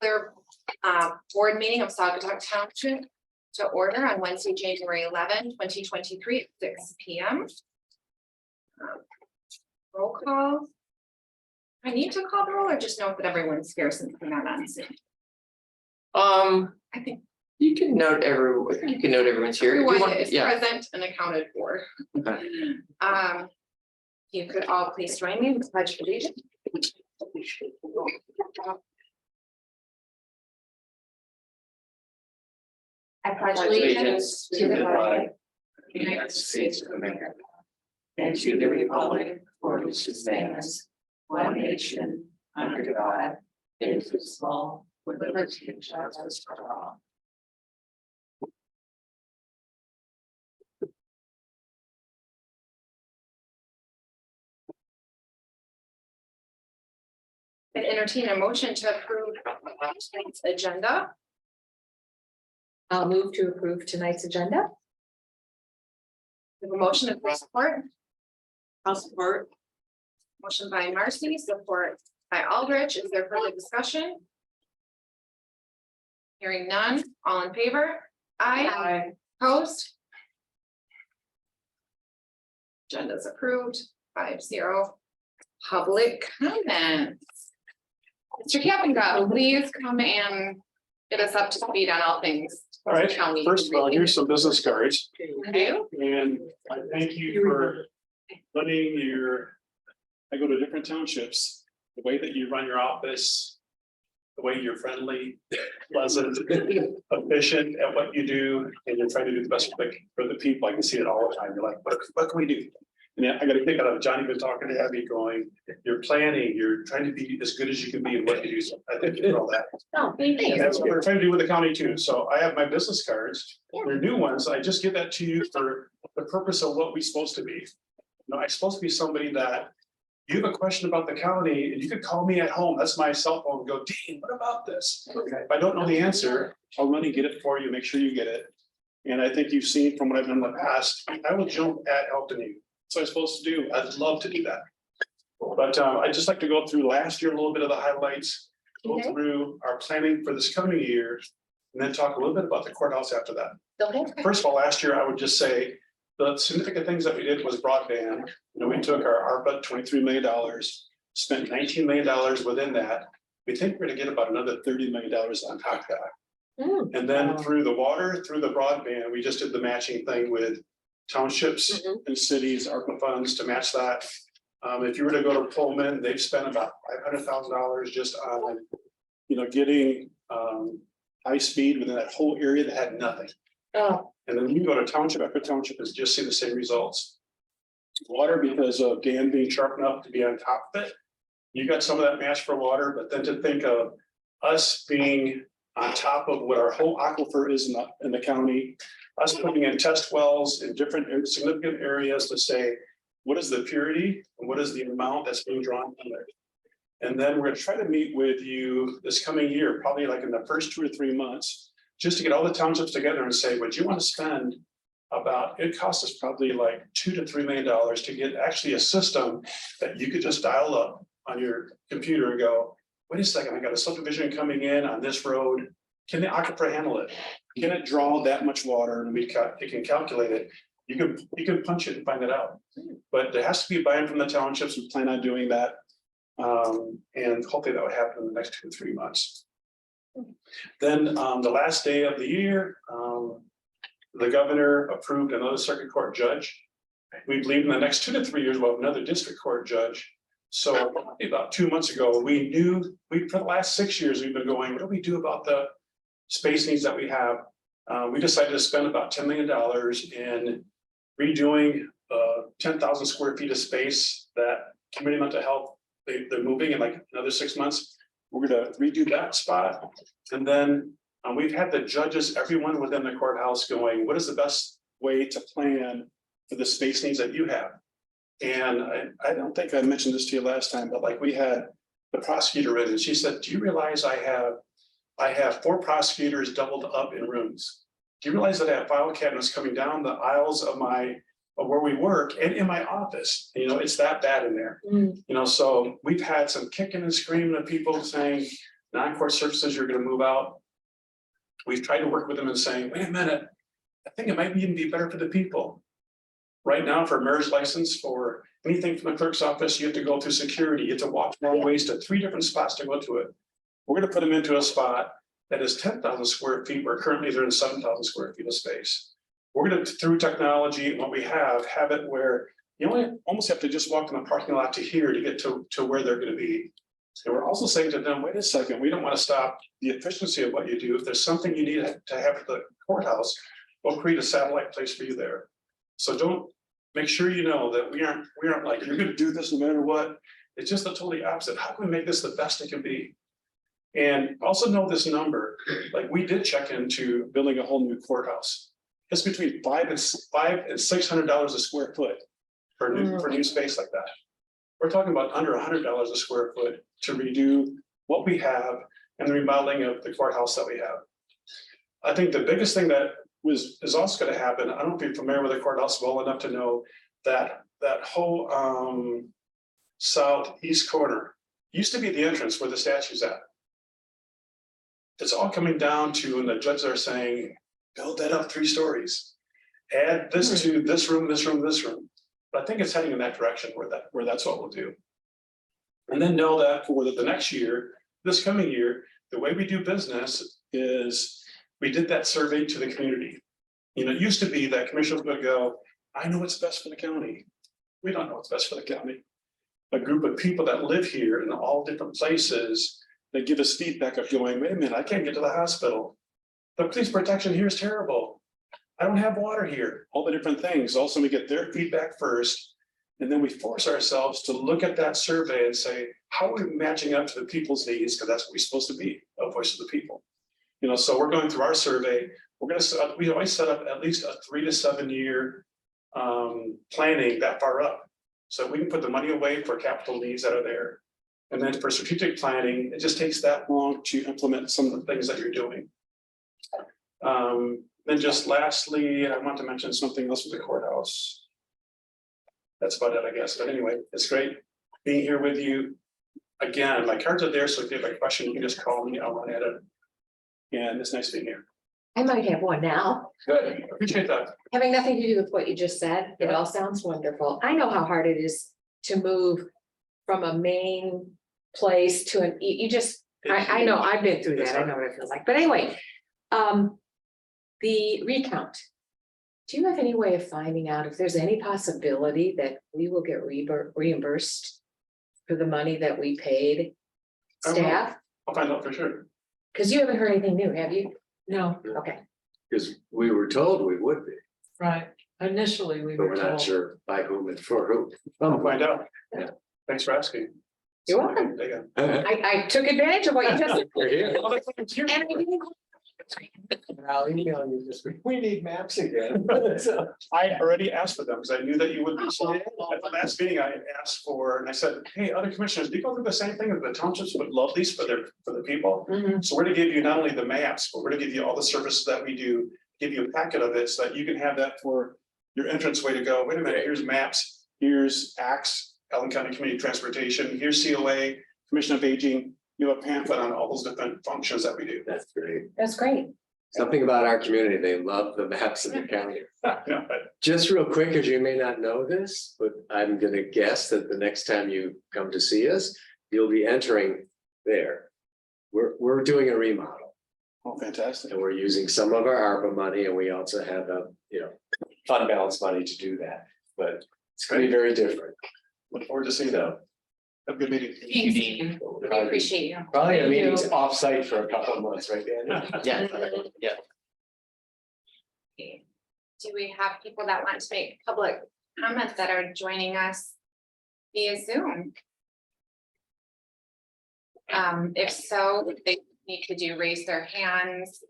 Their board meeting of Saugatuck Township to order on Wednesday, January 11, 2023 at 6 p.m. Roll call. I need to call the roll or just note that everyone's here since we're not on Zoom. I think you can note everyone's here. everyone is present and accounted for. Okay. You could all please join me in the pledge of allegiance. I pledge allegiance to the flag of the United States of America and to the republic for which it stands, one nation, under God, indivisible, with liberty and justice for all. And entertain a motion to approve tonight's agenda. I'll move to approve tonight's agenda. We have a motion and support. I'll support. Motion by Marcy, support by Aldrich. Is there further discussion? Hearing none, all in favor? Aye. Opposed? Agenda is approved, 5-0. Public comments. Mr. Kappenga, please come and get us up to speed on all things. All right, County. first of all, here's some business cards, You. and I thank you for letting I go to different townships, the way that you run your office, the way you're friendly, pleasant, efficient at what you do, and you're trying to do the best for the people. I can see it all the time. You're like, what can we do? And I got a kick out of Johnny been talking to Abby going, you're planning, you're trying to be as good as you can be in what you do. So I thank you for all that. Oh, thank And you. that's what we're trying to do with the county too. So I have my business cards. They're new ones. I just give that to you for the purpose of what we're supposed to be. You know, I'm supposed to be somebody that you have a question about the county and you could call me at home. That's my cell phone. Go, Dean, what about this? Okay. If I don't know the answer, I'll run and get it for you, make sure you get it. And I think you've seen from what I've done in the past, I will jump at helping you. So I'm supposed to do. I'd love to do that. But I'd just like to go through last year, a little bit of the highlights, go through our planning for this coming year, and then talk a little bit about the courthouse after that. Okay. First of all, last year, I would just say the significant things that we did was broadband. You know, we took our ARPA $23 million, spent $19 million within that. We think we're gonna get about another $30 million on top of that. And then through the water, through the broadband, we just did the matching thing with townships and cities, ARPA funds to match that. If you were to go to Pullman, they've spent about $500,000 just on, you know, getting high speed within that whole area that had nothing. Oh. And then you go to township after township and just see the same results. Water, because of Dan being sharp enough to be on top of it, you got some of that match for water, but then to think of us being on top of what our whole aquifer is in the county, us putting in test wells in different significant areas to say, what is the purity and what is the amount that's being drawn from there? And then we're going to try to meet with you this coming year, probably like in the first 2 or 3 months, just to get all the townships together and say, would you want to spend about, it costs us probably like $2 to $3 million to get actually a system that you could just dial up on your computer and go, wait a second, I got a subdivision coming in on this road. Can the aquifer handle it? Can it draw that much water? And it can calculate it. You can punch it and find it out. But there has to be buy-in from the townships. We plan on doing that. And hopefully that will happen in the next 2 to 3 months. Then the last day of the year, the governor approved another circuit court judge. We believe in the next 2 to 3 years, we'll have another district court judge. So about 2 months ago, we knew for the last 6 years, we've been going, what do we do about the space needs that we have? We decided to spend about $10 million in redoing 10,000 square feet of space that community mental health, they're moving in like another 6 months. We're gonna redo that spot. And then we've had the judges, everyone within the courthouse going, what is the best way to plan for the space needs that you have? And I don't think I mentioned this to you last time, but like we had the prosecutor in and she said, do you realize I have 4 prosecutors doubled up in rooms? Do you realize that I have file cabinets coming down the aisles of where we work and in my office? You know, it's that bad in there. You know, so we've had some kicking and screaming of people saying, Non-court services, you're gonna move out. We've tried to work with them and saying, wait a minute, I think it might even be better for the people. Right now, for a marriage license, for anything from the clerk's office, you have to go through security, you have to walk long ways to 3 different spots to go to it. We're gonna put them into a spot that is 10,000 square feet, where currently they're in 7,000 square feet of space. We're gonna, through technology, what we have it where you only almost have to just walk in the parking lot to here to get to where they're gonna be. And we're also saying to them, wait a second, we don't want to stop the efficiency of what you do. If there's something you need to have at the courthouse, we'll create a satellite place for you there. So don't, make sure you know that we aren't like, you're gonna do this no matter what. It's just the totally opposite. How can we make this the best it can be? And also know this number, like we did check into building a whole new courthouse. It's between $500 and $600 a square foot for new space like that. We're talking about under $100 a square foot to redo what we have and the remodeling of the courthouse that we have. I think the biggest thing that is also going to happen, I don't know if you're familiar with the courthouse well enough to know that that whole southeast corner used to be the entrance where the statue's at. It's all coming down to, and the judges are saying, build that up 3 stories. Add this to this room, this room, this room. But I think it's heading in that direction where that's what we'll do. And then know that for the next year, this coming year, the way we do business is we did that survey to the community. You know, it used to be that commissioners would go, I know what's best for the county. We don't know what's best for the county. A group of people that live here in all different places, they give us feedback of going, wait a minute, I can't get to the hospital. The police protection here is terrible. I don't have water here, all the different things. Also, we get their feedback first, and then we force ourselves to look at that survey and say, how are we matching up to the people's needs? Because that's what we're supposed to be, a voice of the people. You know, so we're going through our survey. We always set up at least a 3 to 7 year planning that far up. So we can put the money away for capital needs that are there. And then for strategic planning, it just takes that long to implement some of the things that you're doing. Then just lastly, I want to mention something else with the courthouse. That's about it, I guess. But anyway, it's great being here with you. Again, my cards are there, so if you have a question, you can just call me. I'll run at it. And it's nice being here. I might have one now. Good, appreciate that. Having nothing to do with what you just said, it all sounds wonderful. I know how hard it is to move from a main place to an, I know, I've been through that. I know what it feels like. But anyway, the recount. Do you have any way of finding out if there's any possibility that we will get reimbursed for the money that we paid staff? I'll find out for sure. Because you haven't heard anything new, have you? No, Okay. Because we were told we would be, right. Initially, we but were we're not told. sure by whom and for whom. I'll find out. Yeah. Thanks for asking. You're welcome. We're I took advantage of what you just said. here. And I didn't- I'll email you this week. We need maps again. So, I already asked for them because I knew that you would be. So at the last meeting, I asked for, and I said, hey, other commissioners, do you go through the same thing? That the townships would love these for the people. Mhm. So we're to give you not only the maps, but we're to give you all the services that we do, give you a packet of it so that you can have that for your entrance way to go. Wait a minute, here's maps, here's ACTS, Allen County Community Transportation, here's COA, Commission of Aging. You have a pamphlet on all those different functions that we do. that's great. That's great. Something about our community, they love the maps of the county. Yeah, but Just real quick, as you may not know this, but I'm gonna guess that the next time you come to see us, you'll be entering there. We're doing a remodel oh, fantastic. and we're using some of our ARPA money and we also have fund balance money to do that, but it's gonna be very different. Look forward to seeing that. Have a good meeting. Thanks, Ian. We appreciate you. Probably a Thank you. meeting's offsite for a couple of months, right, Daniel? Yeah. Do we have people that want to make public comments that are joining us via Zoom? If so, they need to raise their hands,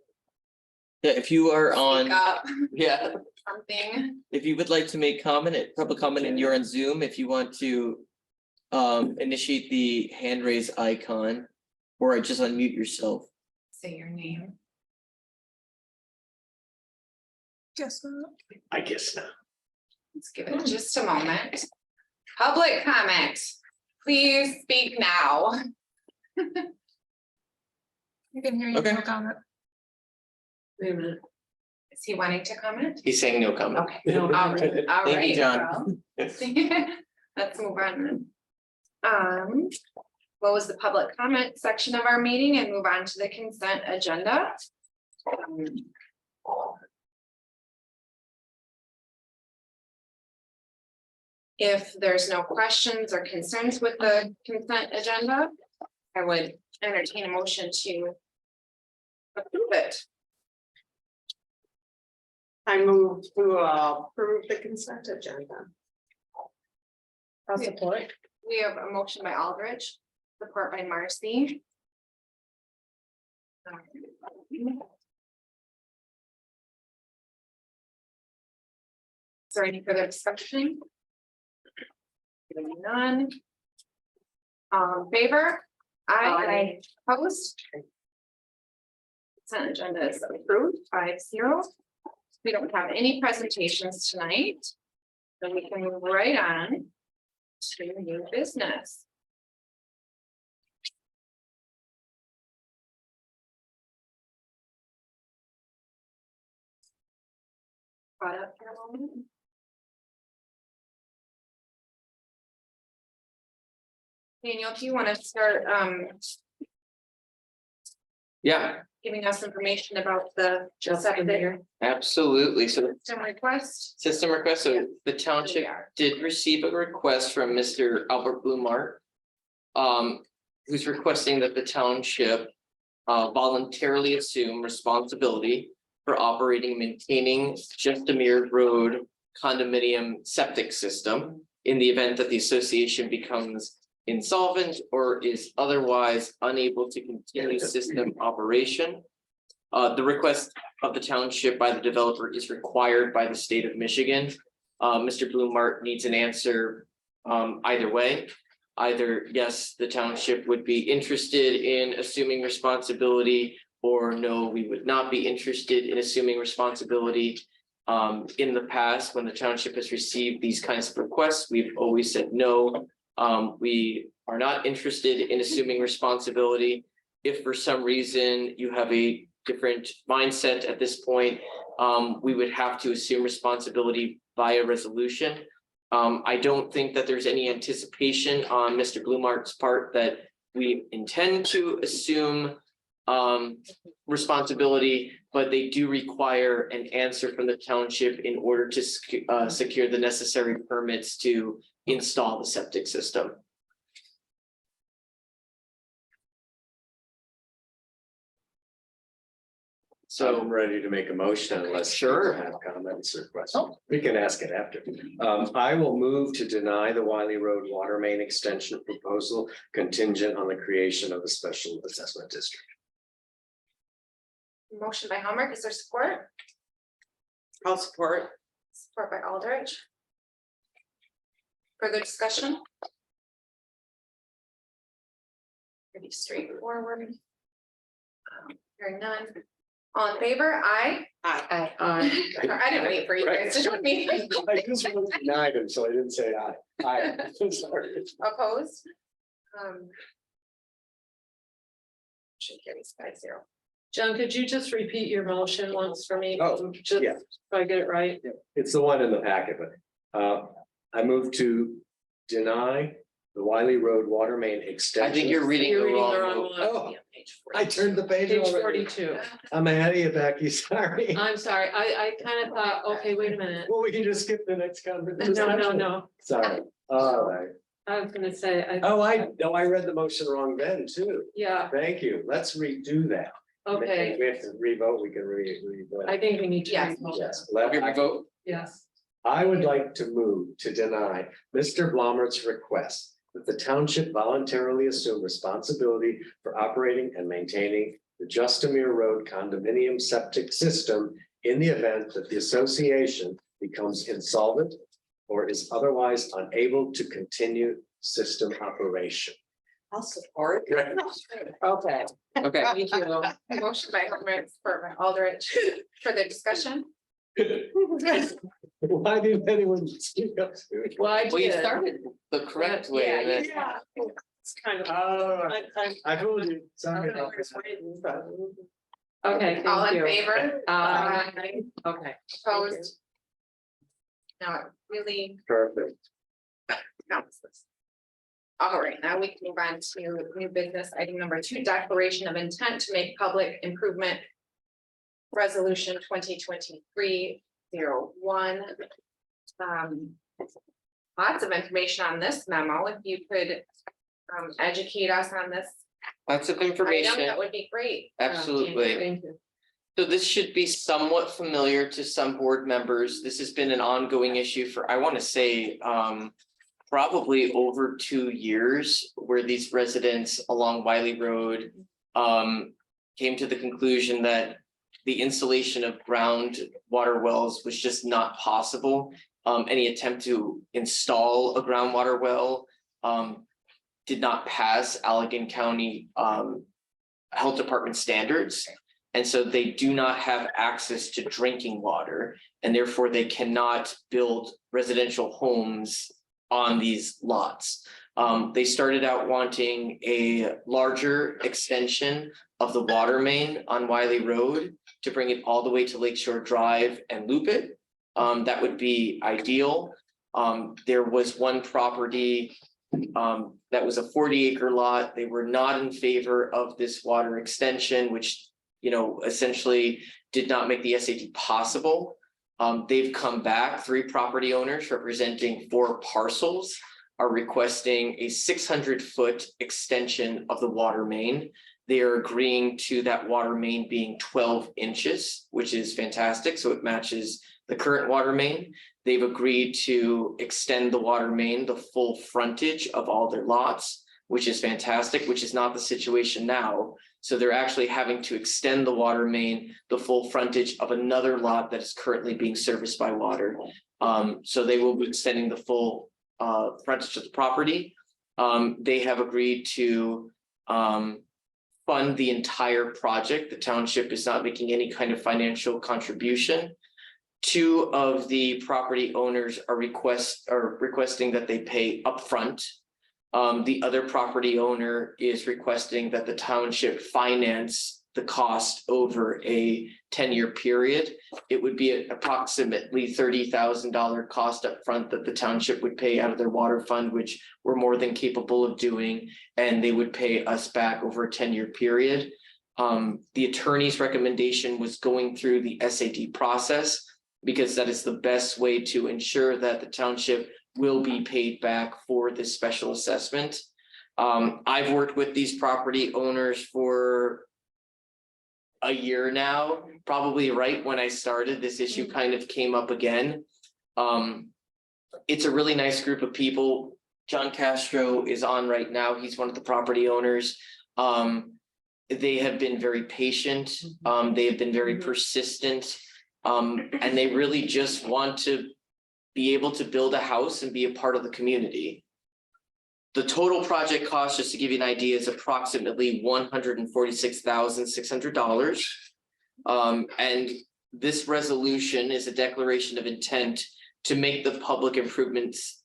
Yeah, if you are speak on, up, yeah, something. if you would like to make public comment and you're on Zoom, if you want to initiate the hand raise icon or just unmute yourself. Say your name. I guess not. Let's give it just a moment. Public comment, please speak now. You can hear you. Okay. No comment. Wait a minute. Is he wanting to comment? He's saying no comment. Okay. All right, all Thank you, right. John. well, Let's move on then. What was the public comment section of our meeting and move on to the consent agenda? If there's no questions or concerns with the consent agenda, I would entertain a motion to approve it. I move to approve the consent agenda. I'll support. We have a motion by Aldrich, support by Marcy. Is there any further discussion? Hearing none. In favor? Aye. Opposed? Consent agenda is approved 5-0. We don't have any presentations tonight. So we can move right on to new business. Caught up here a moment. Daniel, if you want to start Yeah, giving us information about the Just septic here. absolutely. So system request. system request, Yeah. so the township did receive a request from Mr. Albert Blumart. Who's requesting that the township voluntarily assume responsibility for operating, and maintaining Justamere Road condominium septic system in the event that the association becomes insolvent or is otherwise unable to continue system operation. The request of the township by the developer is required by the state of Michigan. Mr. Blumart needs an answer either way. Either yes, the township would be interested in assuming responsibility, or no, we would not be interested in assuming responsibility. In the past, when the township has received these kinds of requests, we've always said no. We are not interested in assuming responsibility. If for some reason you have a different mindset at this point, we would have to assume responsibility via resolution. I don't think that there's any anticipation on Mr. Blumart's part that we intend to assume responsibility, but they do require an answer from the township in order to secure the necessary permits to install the septic system. So I'm ready to make a motion unless Sure. people have comments or questions. We can ask it after. I will move to deny the Wiley Road water main extension proposal contingent on the creation of a special assessment district. Motion by Helmer, is there support? I'll support. Support by Aldrich. Further discussion? Pretty straightforward. Hearing none. All in favor? Aye. Aye. I didn't wait for you guys to join me. I just was denied him, so I didn't say aye. Aye. I'm sorry. Opposed? Should carry 5-0. John, could you just repeat your motion once for me? Oh, Just yeah. if I get it right. It's the one in the packet, but I move to deny the Wiley Road water main extension. I think you're reading the You're reading the wrong. wrong one. one. Oh, Yeah, page I turned the page Page over. 42. I'm ahead of you, Becky, sorry. I'm sorry, I kind of thought, okay, wait a minute. Well, we can just skip the next conversation. No. Sorry, all right. I was gonna say, Oh, I read the motion wrong then too. yeah, Thank you. Let's redo that. okay. If we have to revote, we can revote. I think we need to. Yes. Yes. Okay, we vote. Yes. I would like to move to deny Mr. Blommert's request that the township voluntarily assume responsibility for operating and maintaining the Justamere Road condominium septic system in the event that the association becomes insolvent or is otherwise unable to continue system operation. I'll support. Right. Okay. Okay, Thank you. Motion by Helmer, support by Aldrich. Further discussion? Why didn't anyone speak up? Well, I well, you did. started the correct way, and then Yeah. It's kind of. Oh, I'm- I told you. Sorry. I'm always waiting, but- Okay, All thank in you. favor? Okay. Opposed? No, it really Perfect. counts this. All right, now we can move on to new business, item number 2, declaration of intent to make public improvement. Resolution 2023-01. Lots of information on this memo, if you could educate us on this Lots of item, information, that would be great. absolutely. Thank you. So this should be somewhat familiar to some board members. This has been an ongoing issue for, I want to say, probably over 2 years, where these residents along Wiley Road came to the conclusion that the installation of groundwater wells was just not possible. Any attempt to install a groundwater well did not pass Allegan County Health Department standards. And so they do not have access to drinking water, and therefore they cannot build residential homes on these lots. They started out wanting a larger extension of the water main on Wiley Road to bring it all the way to Lakeshore Drive and loop it. That would be ideal. There was one property that was a 40-acre lot. They were not in favor of this water extension, which, you know, essentially did not make the SAD possible. They've come back. 3 property owners representing 4 parcels are requesting a 600-foot extension of the water main. They are agreeing to that water main being 12 inches, which is fantastic. So it matches the current water main. They've agreed to extend the water main the full frontage of all their lots, which is fantastic, which is not the situation now. So they're actually having to extend the water main the full frontage of another lot that is currently being serviced by water. So they will be extending the full frontage of the property. They have agreed to fund the entire project. The township is not making any kind of financial contribution. 2 of the property owners are requesting that they pay upfront. The other property owner is requesting that the township finance the cost over a 10-year period. It would be approximately $30,000 cost upfront that the township would pay out of their water fund, which we're more than capable of doing, and they would pay us back over a 10-year period. The attorney's recommendation was going through the SAD process, because that is the best way to ensure that the township will be paid back for this special assessment. I've worked with these property owners for a year now, probably right when I started, this issue kind of came up again. It's a really nice group of people. John Castro is on right now. He's one of the property owners. They have been very patient. They have been very persistent. And they really just want to be able to build a house and be a part of the community. The total project cost, just to give you an idea, is approximately $146,600. And this resolution is a declaration of intent to make the public improvements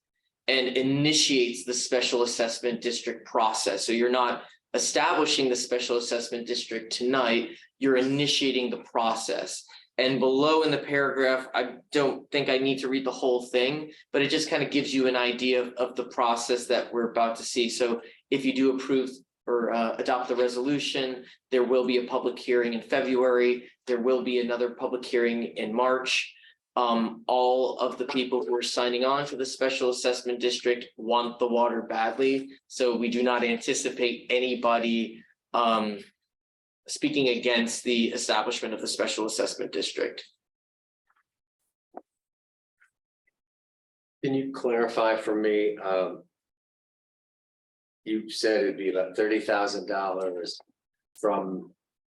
and initiates the special assessment district process. So you're not establishing the special assessment district tonight, you're initiating the process. And below in the paragraph, I don't think I need to read the whole thing, but it just kind of gives you an idea of the process that we're about to see. So if you do approve or adopt the resolution, there will be a public hearing in February. There will be another public hearing in March. All of the people who are signing on to the special assessment district want the water badly. So we do not anticipate anybody speaking against the establishment of the special assessment district. Can you clarify for me? You said it'd be about $30,000 from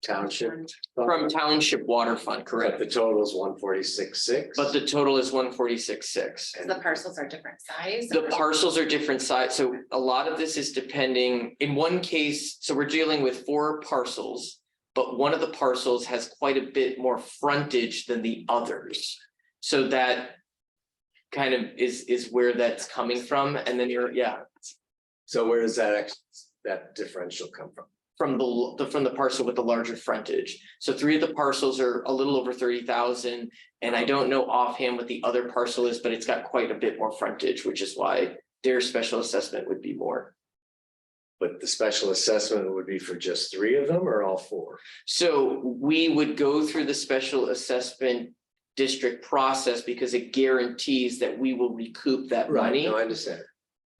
township. From township water fund, But correct? the total is 146,600. But the total is 146,600. The parcels are different size. The parcels are different size, so a lot of this is depending, in one case, so we're dealing with 4 parcels, but one of the parcels has quite a bit more frontage than the others. So that kind of is where that's coming from, and then So where does that differential come from? From the parcel with the larger frontage. So 3 of the parcels are a little over 30,000. And I don't know offhand what the other parcel is, but it's got quite a bit more frontage, which is why their special assessment would be more. But the special assessment would be for just 3 of them or all 4? So we would go through the special assessment district process because it guarantees that we will recoup that money. No, I understand.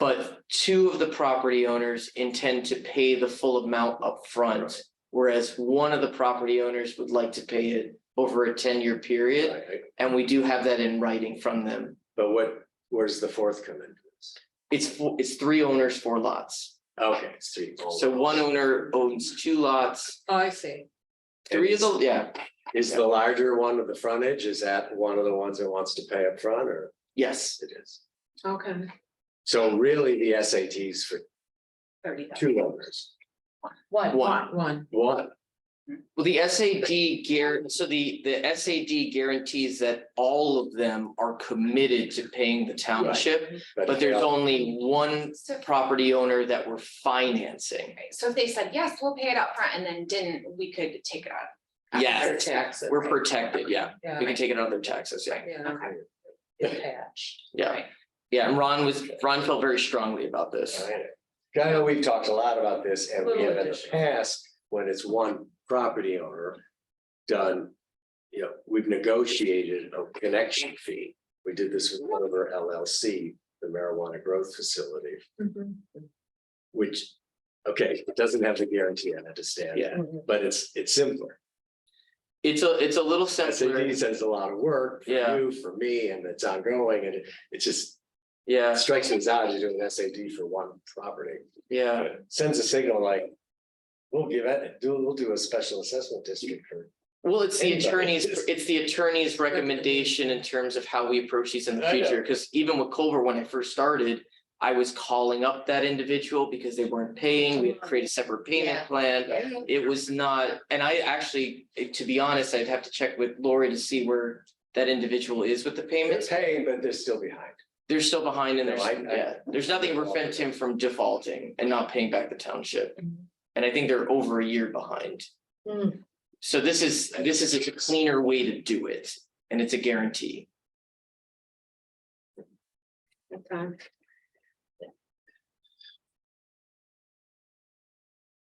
But 2 of the property owners intend to pay the full amount up front, Right. whereas 1 of the property owners would like to pay it over a 10-year period. Right. And we do have that in writing from them. But where's the 4th come into this? It's 3 owners, 4 lots. Okay, it's 3. So 1 owner owns 2 lots, Oh, I see. 3 of the, yeah, Is the larger one of the frontage, is that one of the ones that wants to pay up front, or yes. it is? Okay. So really the SATs for 30,000. 2 owners. One. One. Well, the SAD guarantees that all of them are committed to paying the township, but there's only 1 So, property owner that we're financing. so if they said, yes, we'll pay it up front and then didn't, we could take it out. Yeah, Their taxes. we're protected, yeah. Yeah. We can take it out of their taxes, yeah. Yeah. Okay. Attached. Yeah, yeah, and Ron felt very strongly about this. I know we've talked a lot about this, and we Little have in the addition. past, when it's 1 property owner. Done, we've negotiated a connection fee. We did this with one of our LLC, the marijuana growth facility, Mhm. which, okay, it doesn't have the guarantee, I understand. Yeah. But it's simpler. It's a little simpler, SAD says a lot of work for Yeah. you, for me, and it's ongoing, and it just yeah, strikes me as odd to do an SAD for 1 property. yeah. It sends a signal like, we'll do a special assessment district for. Well, it's the Anybody. attorney's recommendation in terms of how we approach these in the I know. future, because even with Culver, when I first started, I was calling up that individual because they weren't paying, we had to create a separate payment Yeah. plan. It was not, and I actually, to be honest, I'd have to check with Lori to see where that individual is with the They're payments. paying, but they're still behind. They're still behind and No, there's nothing to prevent him from defaulting and not paying back the township. Mhm. And I think they're over a year behind. Mm. So this is a cleaner way to do it, and it's a guarantee. Okay.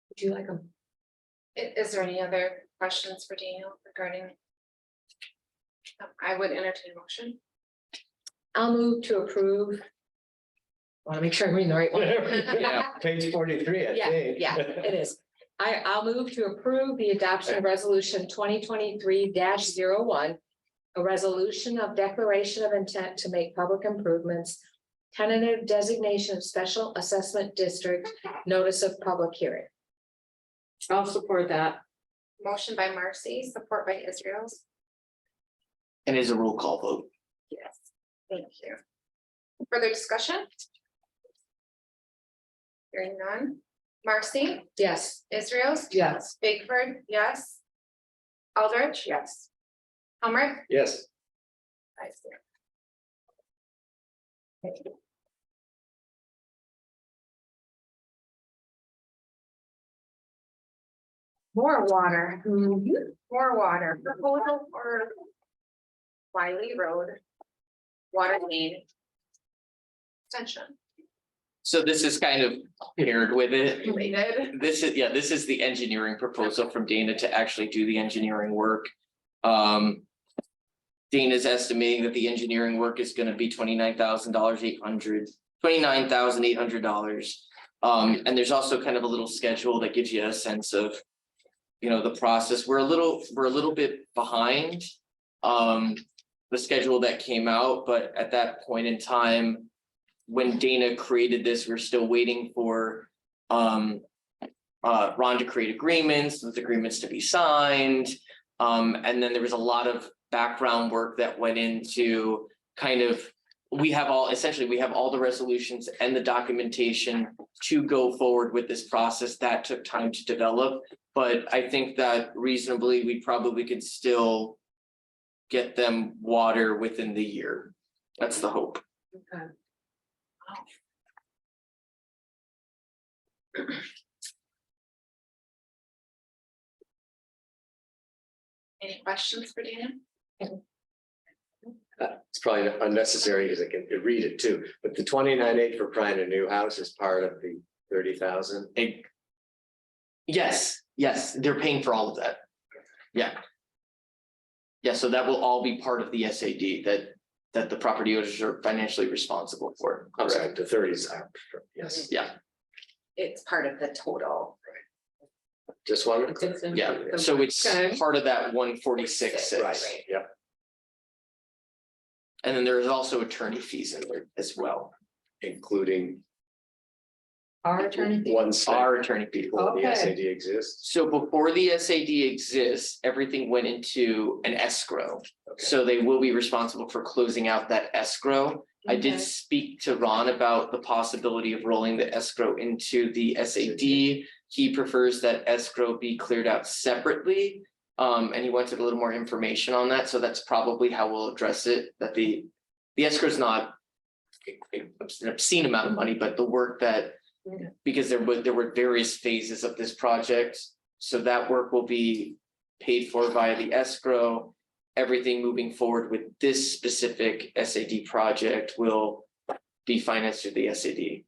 Would you like them? Is there any other questions for Daniel regarding? I would entertain a motion. I'll move to approve. Want to make sure I'm reading the right one. Yeah. Page 43, I Yeah, think. yeah, it is. I'll move to approve the adoption of resolution 2023-01. A resolution of declaration of intent to make public improvements. Tentative designation of special assessment district, notice of public hearing. I'll support that. Motion by Marcy, support by Israel's. And is a roll call vote. Yes, thank you. Further discussion? Hearing none. Marcy, Yes. Israel's, Yes. Bigford, yes. Aldrich. Yes. Helmrich. Yes, I see. More water. More water. Proposal for Wiley Road. Water main. Extension. So this is kind of paired with it. Related. This is the engineering proposal from Dana to actually do the engineering work. Dana's estimating that the engineering work is gonna be $29,800. And there's also kind of a little schedule that gives you a sense of, the process. We're a little bit behind the schedule that came out, but at that point in time, when Dana created this, we're still waiting for Ron to create agreements, those agreements to be signed. And then there was a lot of background work that went into we have all the resolutions and the documentation to go forward with this process. That took time to develop, but I think that reasonably, we probably could still get them water within the year. That's the hope. Okay. Any questions for Dana? It's probably unnecessary because I can read it too, but the 29.8 for buying a new house is part of the 30,000. Yes, they're paying for all of that. Yeah. Yeah, so that will all be part of the SAD that the property owners are financially responsible for. I'm sorry. Correct, the 30s out, yes, Yeah, It's part of the total. just wanted to. yeah, so it's Okay. part of that 146.6. Right, yeah, And then there is also attorney fees in there as well. including Our attorney. one step Our attorney fee. before the Okay. SAD exists. So before the SAD exists, everything went into an escrow. Okay. So they will be responsible for closing out that escrow. I did Okay. speak to Ron about the possibility of rolling the escrow into the SAD. He prefers that escrow be cleared out separately. And he wanted a little more information on that, so that's probably how we'll address it, that the escrow is not an obscene amount of money, but the work that, because there were various phases of this project, so that work will be paid for via the escrow. Everything moving forward with this specific SAD project will be financed through the SAD.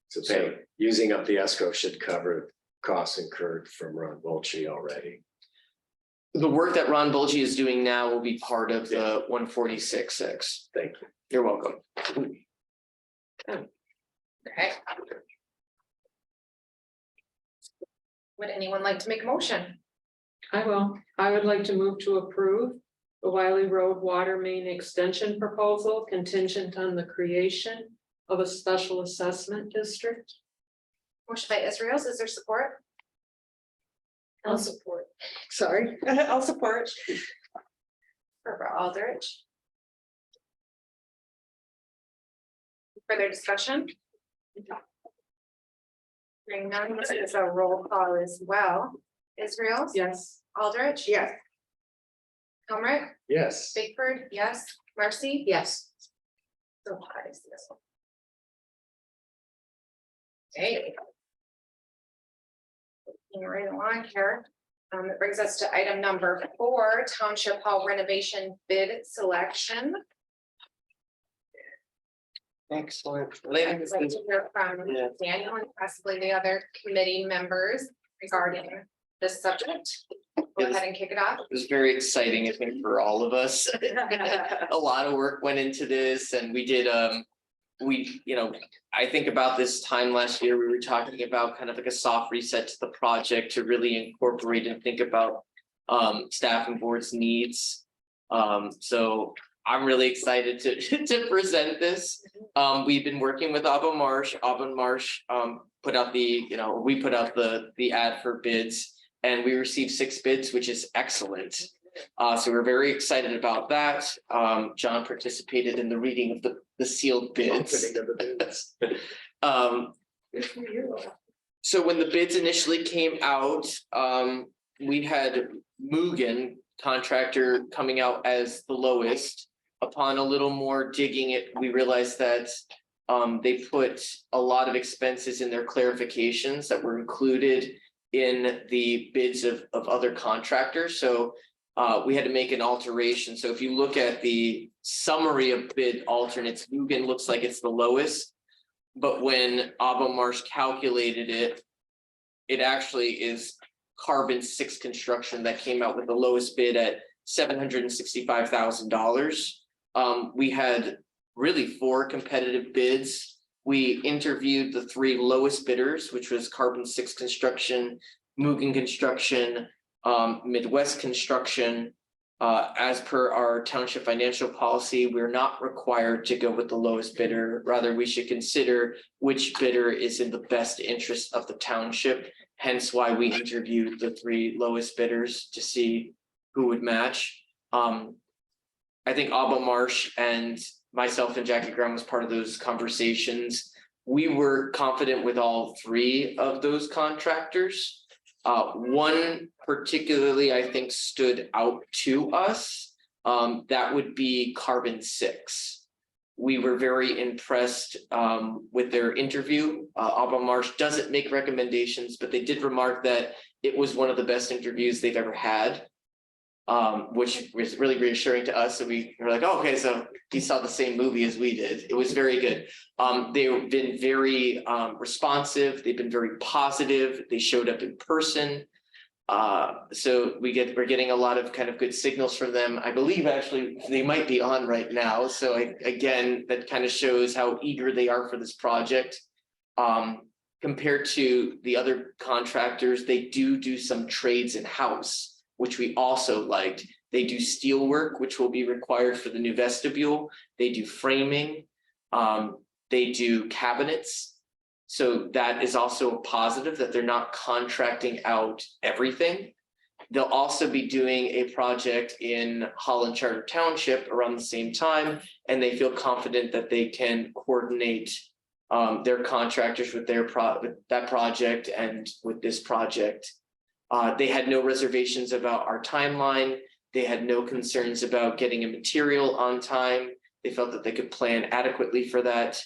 So using up the escrow should cover costs incurred from Ron Volchi already. The work that Ron Bulgy is doing now will be part of the 146.6. Thank you. You're welcome. Okay. Would anyone like to make a motion? I will. I would like to move to approve the Wiley Road Water Main Extension proposal contingent on the creation of a special assessment district. Motion by Israel's, is there support? I'll support. Sorry. I'll support. For Aldrich. Further discussion? Hearing none, this is a roll call as well. Israel? Yes. Aldrich? Yes. Helmrich? Yes, Bigford? Yes. Marcy? Yes. So ayes, yes. Okay. Moving right along here, it brings us to item number 4, Township Hall renovation bid selection. Excellent. I'd like to hear from Yeah. Daniel and possibly the other committee members regarding this subject. Go Yes. ahead and kick it off. It was very exciting, I think, for all of us. A lot of work went into this, and we did, I think about this time last year, we were talking about kind of like a soft reset to the project to really incorporate and think about staff and board's needs. So I'm really excited to to present this. We've been working with Auburn Marsh. Auburn Marsh put out we put out the ad for bids, and we received 6 bids, which is excellent. So we're very excited about that. John participated in the reading of the sealed bids. opening of the bids. So when the bids initially came out, we had Mugen contractor coming out as the lowest. Upon a little more digging, we realized that they put a lot of expenses in their clarifications that were included in the bids of other contractors. So we had to make an alteration. So if you look at the summary of bid alternates, Mugen looks like it's the lowest. But when Auburn Marsh calculated it, it actually is Carbon 6 Construction that came out with the lowest bid at $765,000. We had really 4 competitive bids. We interviewed the 3 lowest bidders, which was Carbon 6 Construction, Mugen Construction, Midwest Construction. As per our township financial policy, we're not required to go with the lowest bidder. Rather, we should consider which bidder is in the best interest of the township. Hence why we interviewed the 3 lowest bidders to see who would match. I think Auburn Marsh and myself and Jackie Graham was part of those conversations. We were confident with all 3 of those contractors. One particularly, I think, stood out to us. That would be Carbon 6. We were very impressed with their interview. Alba Marsh doesn't make recommendations, but they did remark that it was one of the best interviews they've ever had. Which was really reassuring to us. So we were like, oh, okay, so he saw the same movie as we did. It was very good. They've been very responsive. They've been very positive. They showed up in person. So we're getting a lot of kind of good signals from them. I believe actually they might be on right now. So again, that kind of shows how eager they are for this project. Compared to the other contractors, they do some trades in-house, which we also liked. They do steel work, which will be required for the new vestibule. They do framing. They do cabinets. So that is also a positive that they're not contracting out everything. They'll also be doing a project in Holland Charter Township around the same time, and they feel confident that they can coordinate their contractors with with that project and with this project. They had no reservations about our timeline. They had no concerns about getting a material on time. They felt that they could plan adequately for that.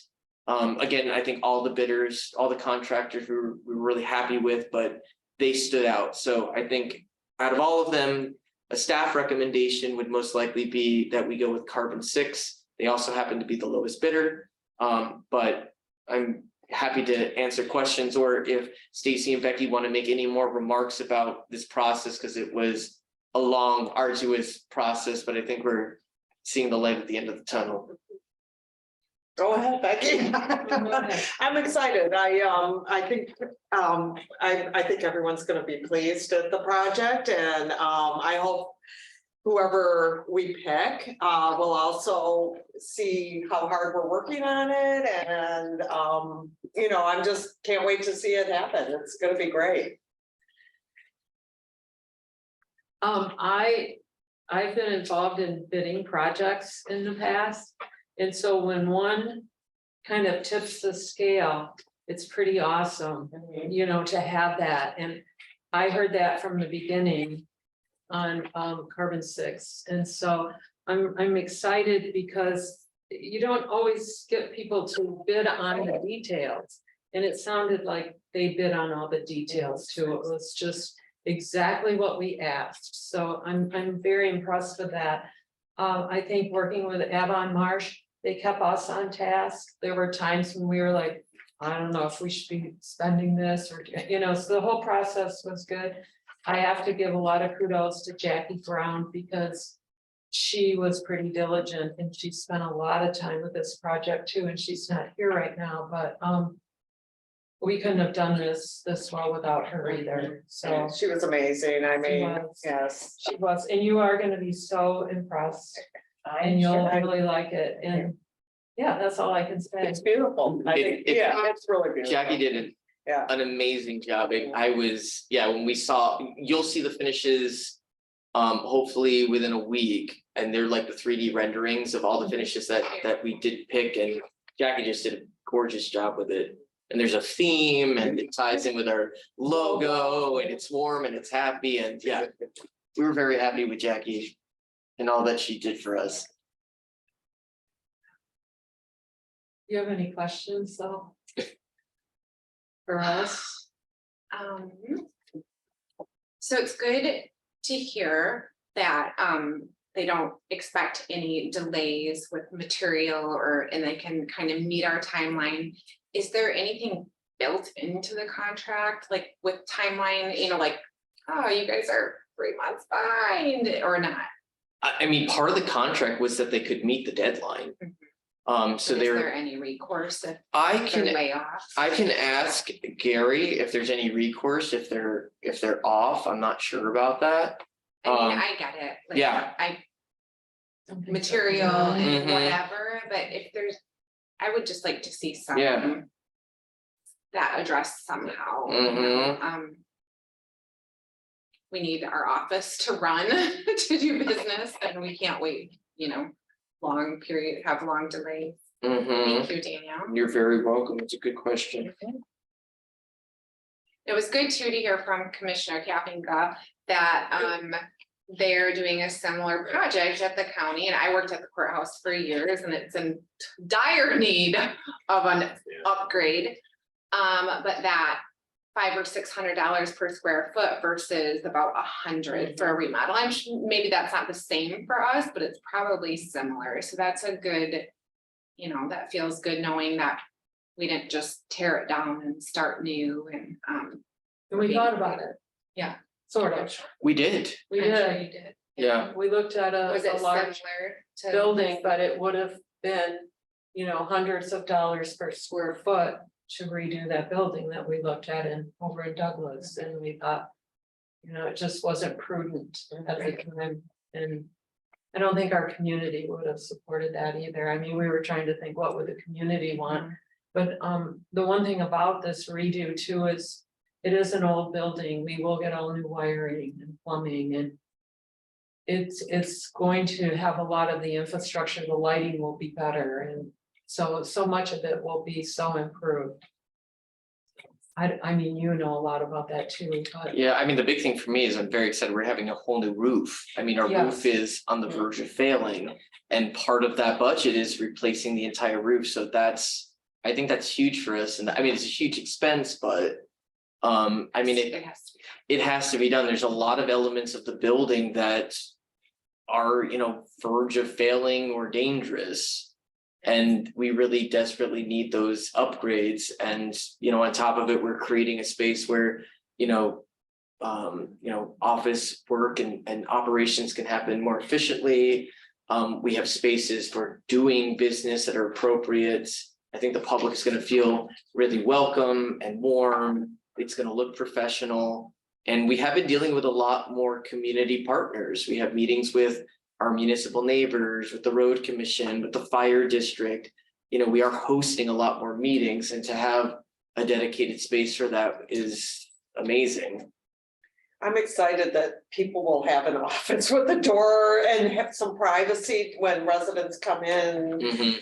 Again, I think all the bidders, all the contractors we were really happy with, but they stood out. So I think out of all of them, a staff recommendation would most likely be that we go with Carbon 6. They also happen to be the lowest bidder. But I'm happy to answer questions, or if Stacy and Becky want to make any more remarks about this process, because it was a long, arduous process, but I think we're seeing the light at the end of the tunnel. Go ahead, Becky. I'm excited. I think everyone's gonna be pleased at the project, and I hope whoever we pick will also see how hard we're working on it, and I'm just can't wait to see it happen. It's gonna be great. I've been involved in bidding projects in the past, and so when one kind of tips the scale, it's pretty awesome, to have that. And I heard that from the beginning on Carbon 6, and so I'm excited because you don't always get people to bid on the details, and it sounded like they bid on all the details too. It was just exactly what we asked, so I'm very impressed with that. I think working with Avon Marsh, they kept us on task. There were times when we were like, I don't know if we should be spending this, or so the whole process was good. I have to give a lot of kudos to Jackie Brown, because she was pretty diligent and she spent a lot of time with this project too, and she's not here right now, but we couldn't have done this well without her either. So She was amazing. I mean, was. yes. she was, and you are going to be so impressed, and you'll really like it. And yeah, that's all I can say. It's beautiful. I think, it's really beautiful. Jackie did an amazing job. When we saw, you'll see the finishes hopefully within a week, and they're like the 3D renderings of all the finishes that we did pick, and Jackie just did a gorgeous job with it. And there's a theme, and it ties in with our logo, and it's warm and it's happy, and we were very happy with Jackie and all that she did for us. You have any questions though? For us? So it's good to hear that they don't expect any delays with material, and they can kind of meet our timeline. Is there anything built into the contract, like with timeline, like, oh, you guys are 3 months behind, or not? I mean, part of the contract was that they could meet the deadline. So Is there any recourse if they're way off? I can ask Gary if there's any recourse if they're off. I'm not sure about that. I mean, I get it. Like, material and whatever, but if there's, I would just like to see something that addressed somehow. We need our office to run to do business, and we can't wait, long period, have long delays. Thank you, Danielle. You're very welcome. It's a good question. It was good too to hear from Commissioner Kapinga that they're doing a similar project at the county, and I worked at the courthouse for years, and it's in dire need of an upgrade. But that $500 or $600 per square foot versus about $100 for a remodel. Maybe that's not the same for us, but it's probably similar. So that's a good, that feels good knowing that we didn't just tear it down and start new and, And we thought about it. Yeah. Sort of. We did, We I'm sure did. you did. yeah. We looked at Was it a large similar to? building, but it would have been, hundreds of dollars per square foot to redo that building that we looked at over in Douglas, and we thought, it just wasn't prudent at the time, and I don't think our community would have supported that either. I mean, we were trying to think, what would the community want? But the one thing about this redo too is, it is an old building. We will get all new wiring and plumbing, and it's going to have a lot of the infrastructure, the lighting will be better, and so much of it will be so improved. I mean, a lot about that too, but Yeah, I mean, the big thing for me is I'm very excited, we're having a whole new roof. I mean, our roof Yes. is on the verge of failing. And part of that budget is replacing the entire roof, so I think that's huge for us, and I mean, it's a huge expense, but. I mean, It has to be. it has to be done. There's a lot of elements of the building that are, verge of failing or dangerous. And we really desperately need those upgrades. And, on top of it, we're creating a space where, office work and operations can happen more efficiently. We have spaces for doing business that are appropriate. I think the public is going to feel really welcome and warm. It's going to look professional. And we have been dealing with a lot more community partners. We have meetings with our municipal neighbors, with the road commission, with the fire district. We are hosting a lot more meetings, and to have a dedicated space for that is amazing. I'm excited that people will have an office with a door and have some privacy when residents come in. Mhm.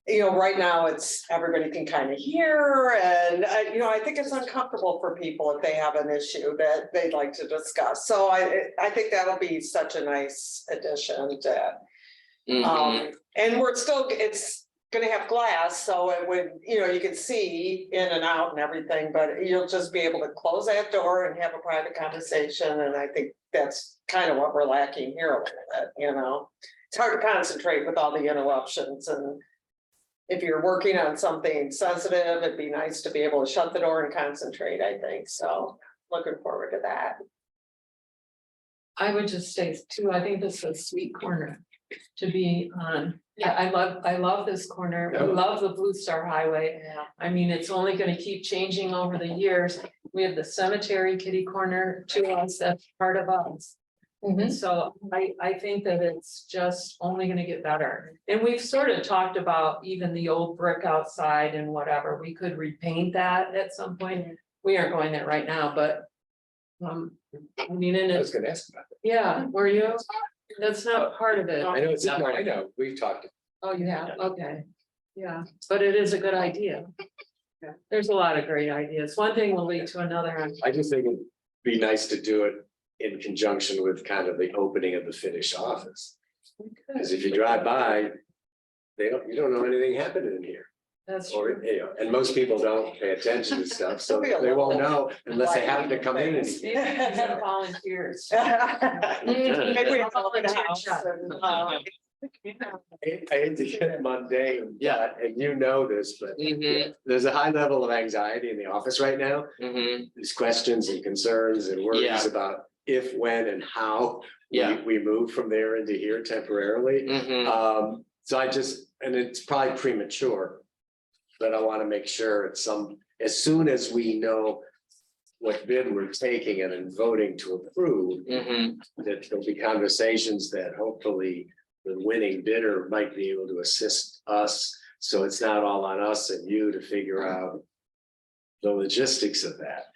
Right now it's, everybody can kind of hear, and I think it's uncomfortable for people if they have an issue that they'd like to discuss. So I think that'll be such a nice addition to. Mhm. And it's gonna have glass, so it would, you can see in and out and everything, but you'll just be able to close that door and have a private conversation, and I think that's kind of what we're lacking here a little bit. It's hard to concentrate with all the interruptions, and if you're working on something sensitive, it'd be nice to be able to shut the door and concentrate, I think, so looking forward to that. I would just say too, I think this is a sweet corner to be on. Yeah. I love this corner. We love the Blue Star Highway. Yeah. I mean, it's only gonna keep changing over the years. We have the cemetery kitty corner to us, that's part of us. And so I think that it's just only gonna get better. And we've sort of talked about even the old brick outside and whatever, we could repaint that at some point. We aren't going there right now, but. I mean, and I was it's, gonna ask about yeah, were you? That's not part of it. that. I know it's not, I know, we've talked. Oh, you have, okay. Yeah, but it is a good idea. Yeah. There's a lot of great ideas. One thing will lead to another. I just think it'd be nice to do it in conjunction with kind of the opening of the finished office. Because if you drive by, you don't know anything happening in here. That's Or, true. and most people don't pay attention to stuff, so they won't know unless they happen to come in. and- Maybe we can get volunteers. Maybe we have to look at the house and, I hate to get mundane, Yeah. and you know this, but Mhm. there's a high level of anxiety in the office right now. Mhm. There's questions and concerns and worries Yeah. about if, when, and how Yeah. we move from there into here temporarily. Mhm. So and it's probably premature. But I want to make sure as soon as we know what bid we're taking and then voting to approve, Mhm. that there'll be conversations that hopefully the winning bidder might be able to assist us. So it's not all on us and you to figure out the logistics of that.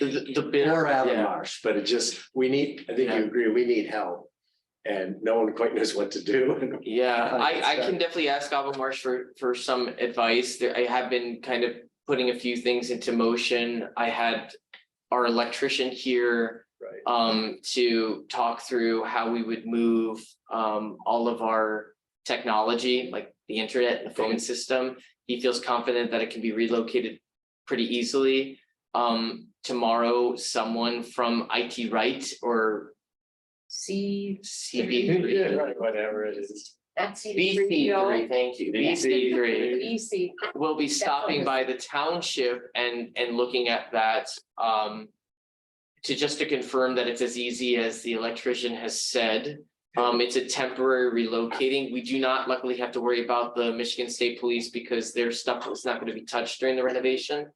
The bidder, Or Alan yeah. Marsh, but I think you agree, we need help. And no one quite knows what to do. Yeah, I It's, can definitely ask Marsh for some advice. I have been kind of putting a few things into motion. I had our electrician here to talk through how we would move all of our technology, like the internet and the phone system. He feels confident that it can be relocated pretty easily. Tomorrow, someone from IT Right or CB3, Whatever it is. That's BC3, thank you, BC3. easy. We'll be stopping by the township and looking at that. To confirm that it's as easy as the electrician has said. It's a temporary relocating. We do not luckily have to worry about the Michigan State Police because their stuff is not going to be touched during the renovation.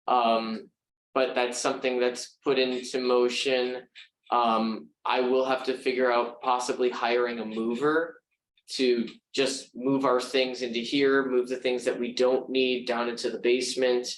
But that's something that's put into motion. I will have to figure out possibly hiring a mover to just move our things into here, move the things that we don't need down into the basement.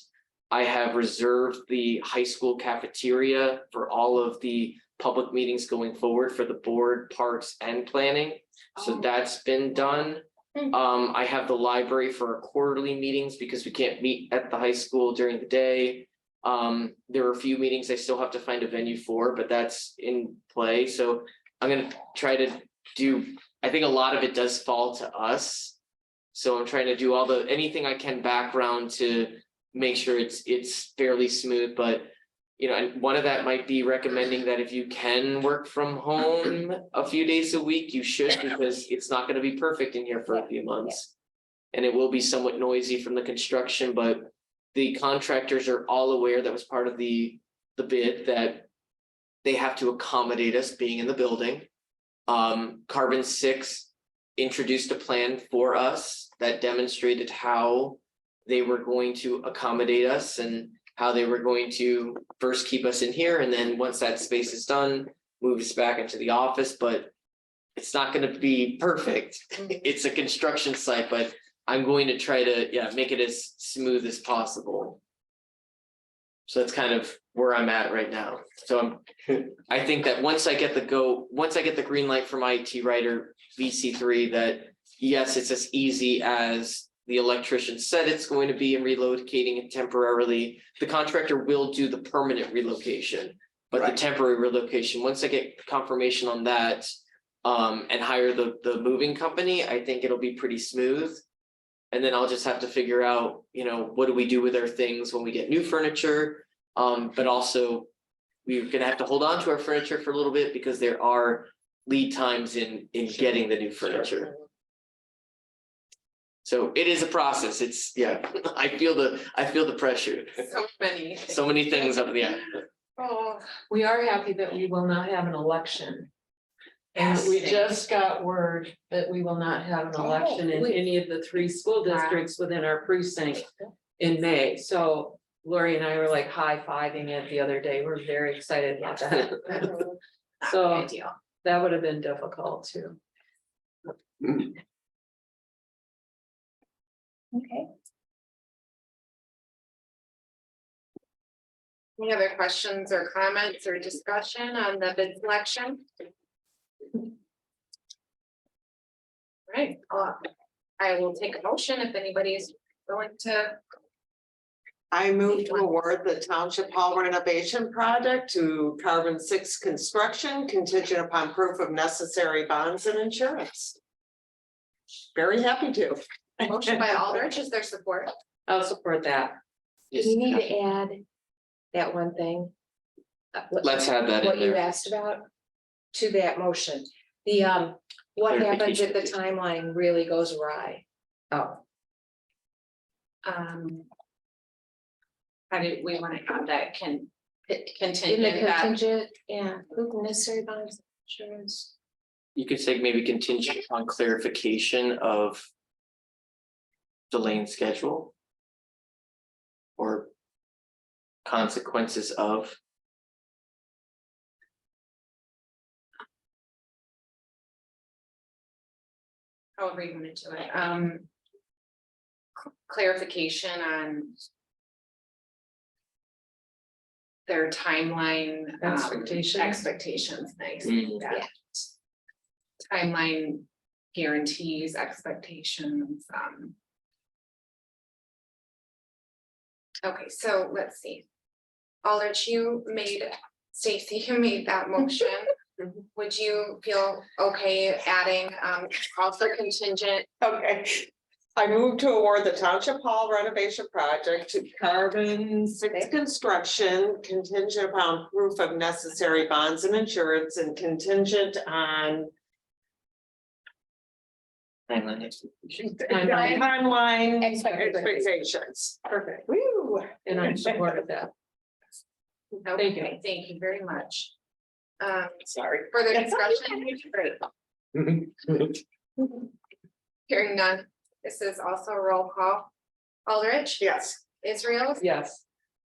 I have reserved the high school cafeteria for all of the public meetings going forward for the board, parks, and planning. So that's been done. I have the library for our quarterly meetings because we can't meet at the high school during the day. There are a few meetings I still have to find a venue for, but that's in play. So I'm gonna try to do, I think a lot of it does fall to us. So I'm trying to do anything I can background to make sure it's fairly smooth, but and one of that might be recommending that if you can work from home a few days a week, you should, because it's not going to be perfect in here for a few months. And it will be somewhat noisy from the construction, but the contractors are all aware, that was part of the bid, that they have to accommodate us being in the building. Carbon 6 introduced a plan for us that demonstrated how they were going to accommodate us and how they were going to first keep us in here, and then once that space is done, move us back into the office. But it's not going to be perfect. It's a construction site, but I'm going to try to make it as smooth as possible. So that's kind of where I'm at right now. So I think that once I get the green light from IT Writer VC3, that yes, it's as easy as the electrician said it's going to be, and relocating it temporarily. The contractor will do the permanent relocation, but the temporary relocation, once I get confirmation on that, and hire the moving company, I think it'll be pretty smooth. And then I'll just have to figure out, what do we do with our things when we get new furniture? But also we're gonna have to hold on to our furniture for a little bit because there are lead times in getting the new furniture. So it is a process. It's, I feel the pressure. So many things up there. Oh, we are happy that we will not have an election. And we just got word that we will not have an election in any of the 3 school districts within our precinct in May. So Lori and I were like high-fiving it the other day. We're very excited about that. So that would have been difficult too. Okay. Any other questions or comments or discussion on the bid selection? Right, I will take a motion if anybody is willing to. I move to award the Township Hall renovation project to Carbon 6 Construction contingent upon proof of necessary bonds and insurance. Very happy to. Motion by Aldrich, is there support? I'll support that. You need to add that one thing. Let's add that in What you there. asked about to that motion. The, what happens if the timeline really goes awry? Oh, How do we want to have that in the contingent that, contingent, proof of necessary bonds, insurance. You could say maybe contingent on clarification of delaying schedule or consequences of. however you want to do it, clarification on their timeline. Expectations, nice. Yeah. Timeline guarantees, expectations, Okay, so let's see. Aldrich, you made Stacy, you made that motion. Would you feel okay adding, also contingent? Okay. I move to award the Township Hall renovation project to Carbon Six Construction contingent upon proof of necessary bonds and insurance and contingent on Timeline execution. timeline Expectations. expectations. Perfect. Woo. And I supported that. Thank you. Okay, thank you very much. Sorry. Further discussion? Great. Hearing none. This is also a roll call. Aldrich. Yes. Israel. Yes.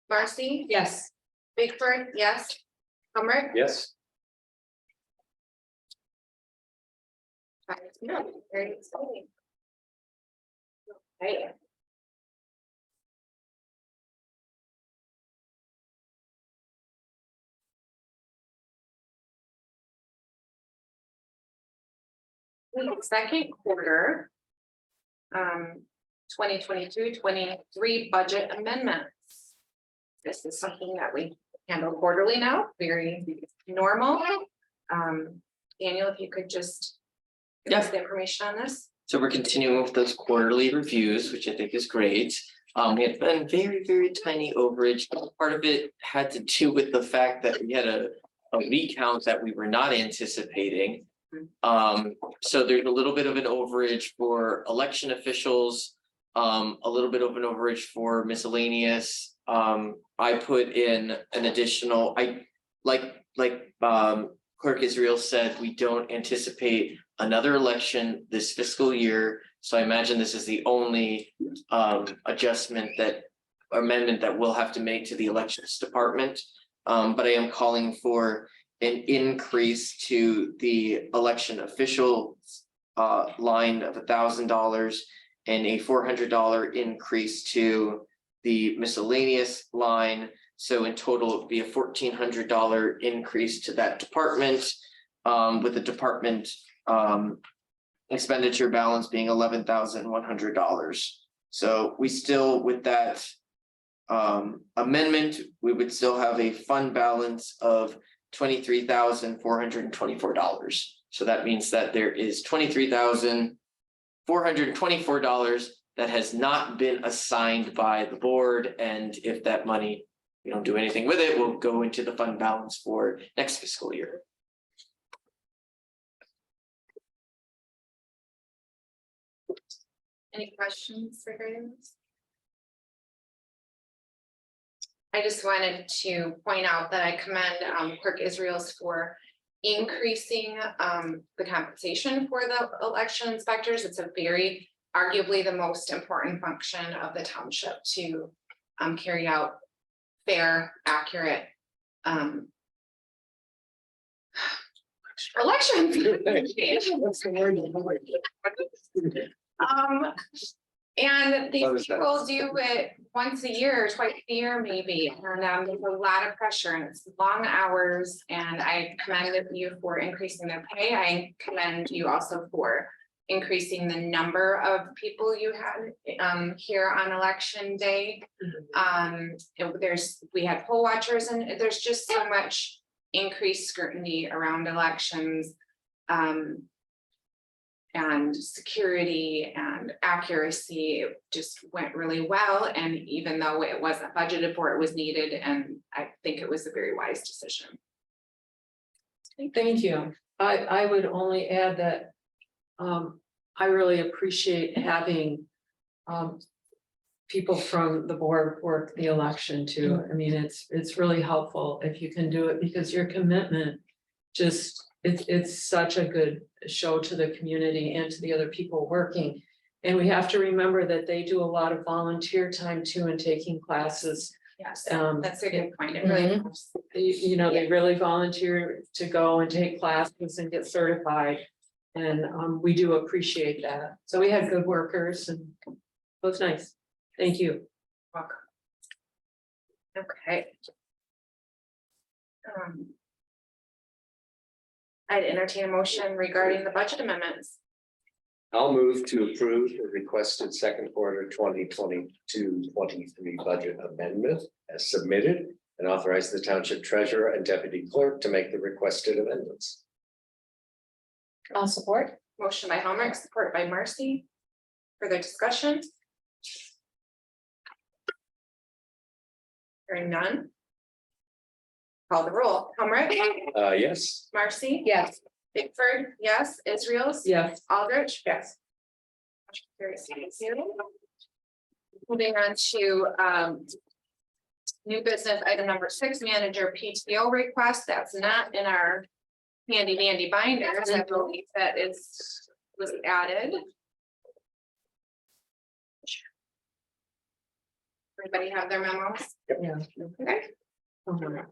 Marcy. Yes. Bigford, yes. Hummer. Yes. Very exciting. Okay. The second quarter. 2022-23 budget amendments. This is something that we handle quarterly now, very normal. Daniel, if you could just give us the information on this. So we're continuing with those quarterly reviews, which I think is great. We had been very tiny overage. Part of it had to do with the fact that we had a recount that we were not anticipating. So there's a little bit of an overage for election officials, a little bit of an overage for miscellaneous. I put in an additional, Clerk Israel said, we don't anticipate another election this fiscal year. So I imagine this is the only amendment that we'll have to make to the elections department. But I am calling for an increase to the election official line of $1,000 and a $400 increase to the miscellaneous line. So in total, it would be a $1,400 increase to that department, with the department expenditure balance being $11,100. So we still, with that amendment, we would still have a fund balance of $23,424. So that means that there is $23,424 that has not been assigned by the board. And if that money, we don't do anything with it, will go into the fund balance for next fiscal year. Any questions regarding this? I just wanted to point out that I commend Clerk Israel's for increasing the compensation for the election inspectors. It's a very, arguably the most important function of the township to carry out fair, accurate elections. And these people do it once a year, twice a year, maybe, and there's a lot of pressure and it's long hours. And I commend you for increasing their pay. I commend you also for increasing the number of people you had here on election day. We had poll watchers, and there's just so much increased scrutiny around elections. And security and accuracy, it just went really well. And even though it wasn't budgeted for, it was needed. And I think it was a very wise decision. Thank you. I would only add that I really appreciate having people from the board work the election too. I mean, it's really helpful if you can do it, because your commitment just, it's such a good show to the community and to the other people working. And we have to remember that they do a lot of volunteer time too, and taking classes. Yes, that's a good point. It really helps. You know, they really volunteer to go and take classes and get certified. And we do appreciate that. So we had good workers and it was nice. Thank you. Welcome. Okay. I'd entertain a motion regarding the budget amendments. I'll move to approve the requested second quarter 2022-23 budget amendment as submitted, and authorize the township treasurer and deputy clerk to make the requested amendments. I'll support. Motion by Helmer, support by Marcy. Further discussion? Hearing none. Call the roll. Helmer, Yes. Marcy, Yes. Bickford, yes, Israel's, Yes, Aldrich. Yes. Carries 5-0. Moving on to new business item number 6, manager PTO request. That's not in our handy dandy binders. I believe that was added. Everybody have their memos? yeah. Okay. Mhm.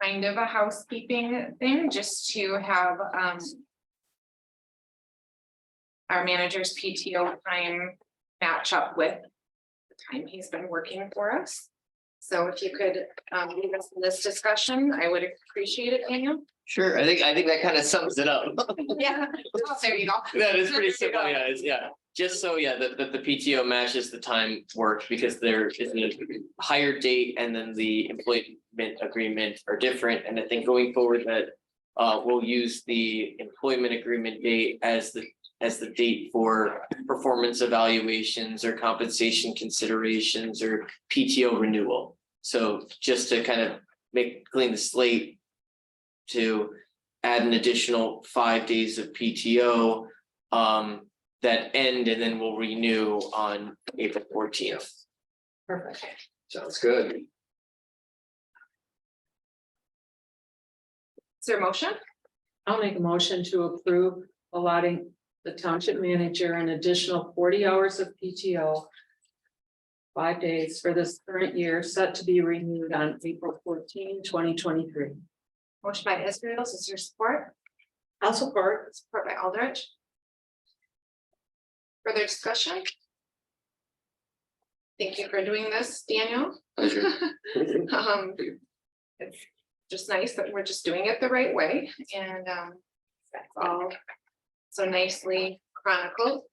Kind of a housekeeping thing, just to have our manager's PTO time match up with the time he's been working for us. So if you could lead us in this discussion, I would appreciate it, Daniel. Sure, I think that kind of sums it up. Yeah, there you go. That is pretty There you simple, go. yeah, just so, yeah, that the PTO matches the time worked, because there is a higher date and then the employment agreement are different, and I think going forward that we'll use the employment agreement date as the date for performance evaluations or compensation considerations or PTO renewal. So just to kind of clean the slate, to add an additional 5 days of PTO that end, and then we'll renew on April 14th. Perfect. Sounds good. Is there a motion? I'll make a motion to approve allotting the township manager an additional 40 hours of PTO. 5 days for this current year, set to be renewed on April 14, 2023. Motion by Israel's, is there support? I'll support. Support by Aldrich. Further discussion? Thank you for doing this, Daniel. Pleasure. It's just nice that we're just doing it the right way, and that's all so nicely chronicled.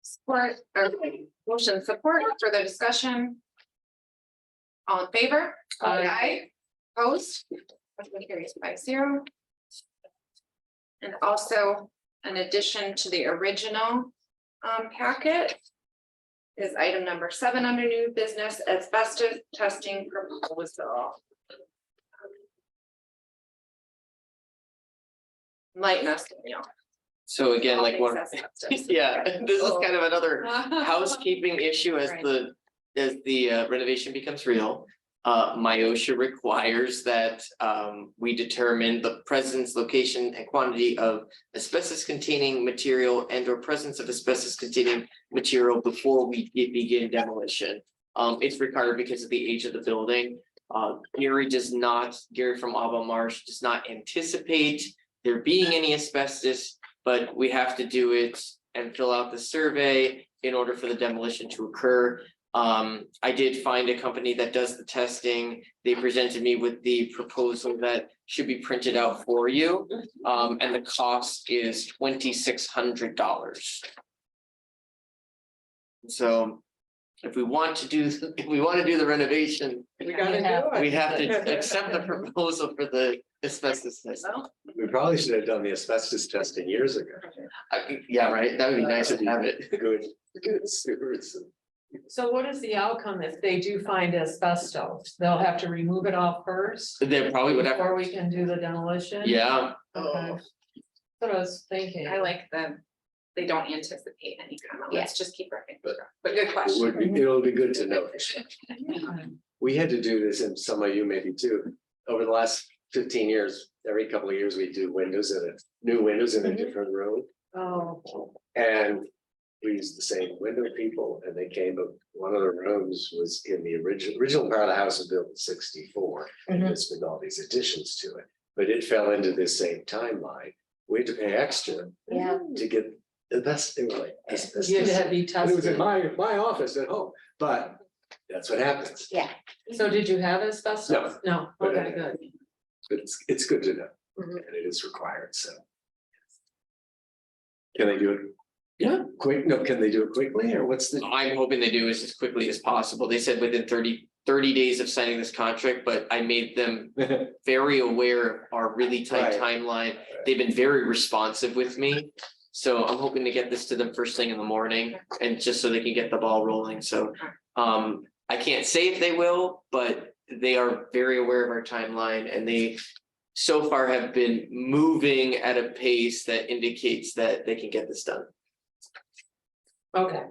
Support or motion support, further discussion. All in favor? Aye. Opposed? Motion carries 5-0. And also, in addition to the original packet, is item number 7 under new business, asbestos testing proposal. Lighten us, Daniel. So again, like one, Asbestos. yeah, this is kind of another housekeeping issue as Right. the renovation becomes real. MIOSHA requires that we determine the presence, location, and quantity of asbestos containing material and or presence of asbestos containing material before we begin demolition. It's required because of the age of the building. Gary from Ava Marsh does not anticipate there being any asbestos, but we have to do it and fill out the survey in order for the demolition to occur. I did find a company that does the testing. They presented me with the proposal that should be printed out for you. And the cost is $2,600. So if we want to do the renovation, We gotta do it. we have to accept the proposal for the asbestos test. We probably should have done the asbestos testing years ago. Yeah, right. That would be nice to have it. Good stewards. So what is the outcome if they do find asbestos? They'll have to remove it all first They probably would have. before we can do the demolition? Yeah, Okay. That's what I was thinking. I like they don't anticipate any kind of, let's just keep our fingers crossed. But good It question. would be, it'll be good to know. We had to do this, and some of you maybe too, over the last 15 years, every couple of years, we do new windows in a different room. Oh, And we used the same window people, and they came, but one of the rooms was in the original part of the house was built in 64. And there's been all these additions to it, but it fell into this same timeline. We had to pay extra Yeah. to get the best, they were like. this- you had to be And it was in tested. my office at home, but that's what happens. Yeah. So did you have asbestos? No, But, okay, good. But it's good to know, Mhm. and it is required, so. Can they do it? Yeah, quick, no, can they do it quickly or what's the? I'm hoping they do as quickly as possible. They said within 30 days of signing this contract, but I made them very aware of our really tight Right. timeline. They've been very responsive with me. So I'm hoping to get this to them first thing in the morning and just so they can get the ball rolling. So I can't say if they will, but they are very aware of our timeline and they so far have been moving at a pace that indicates that they can get this done. Okay,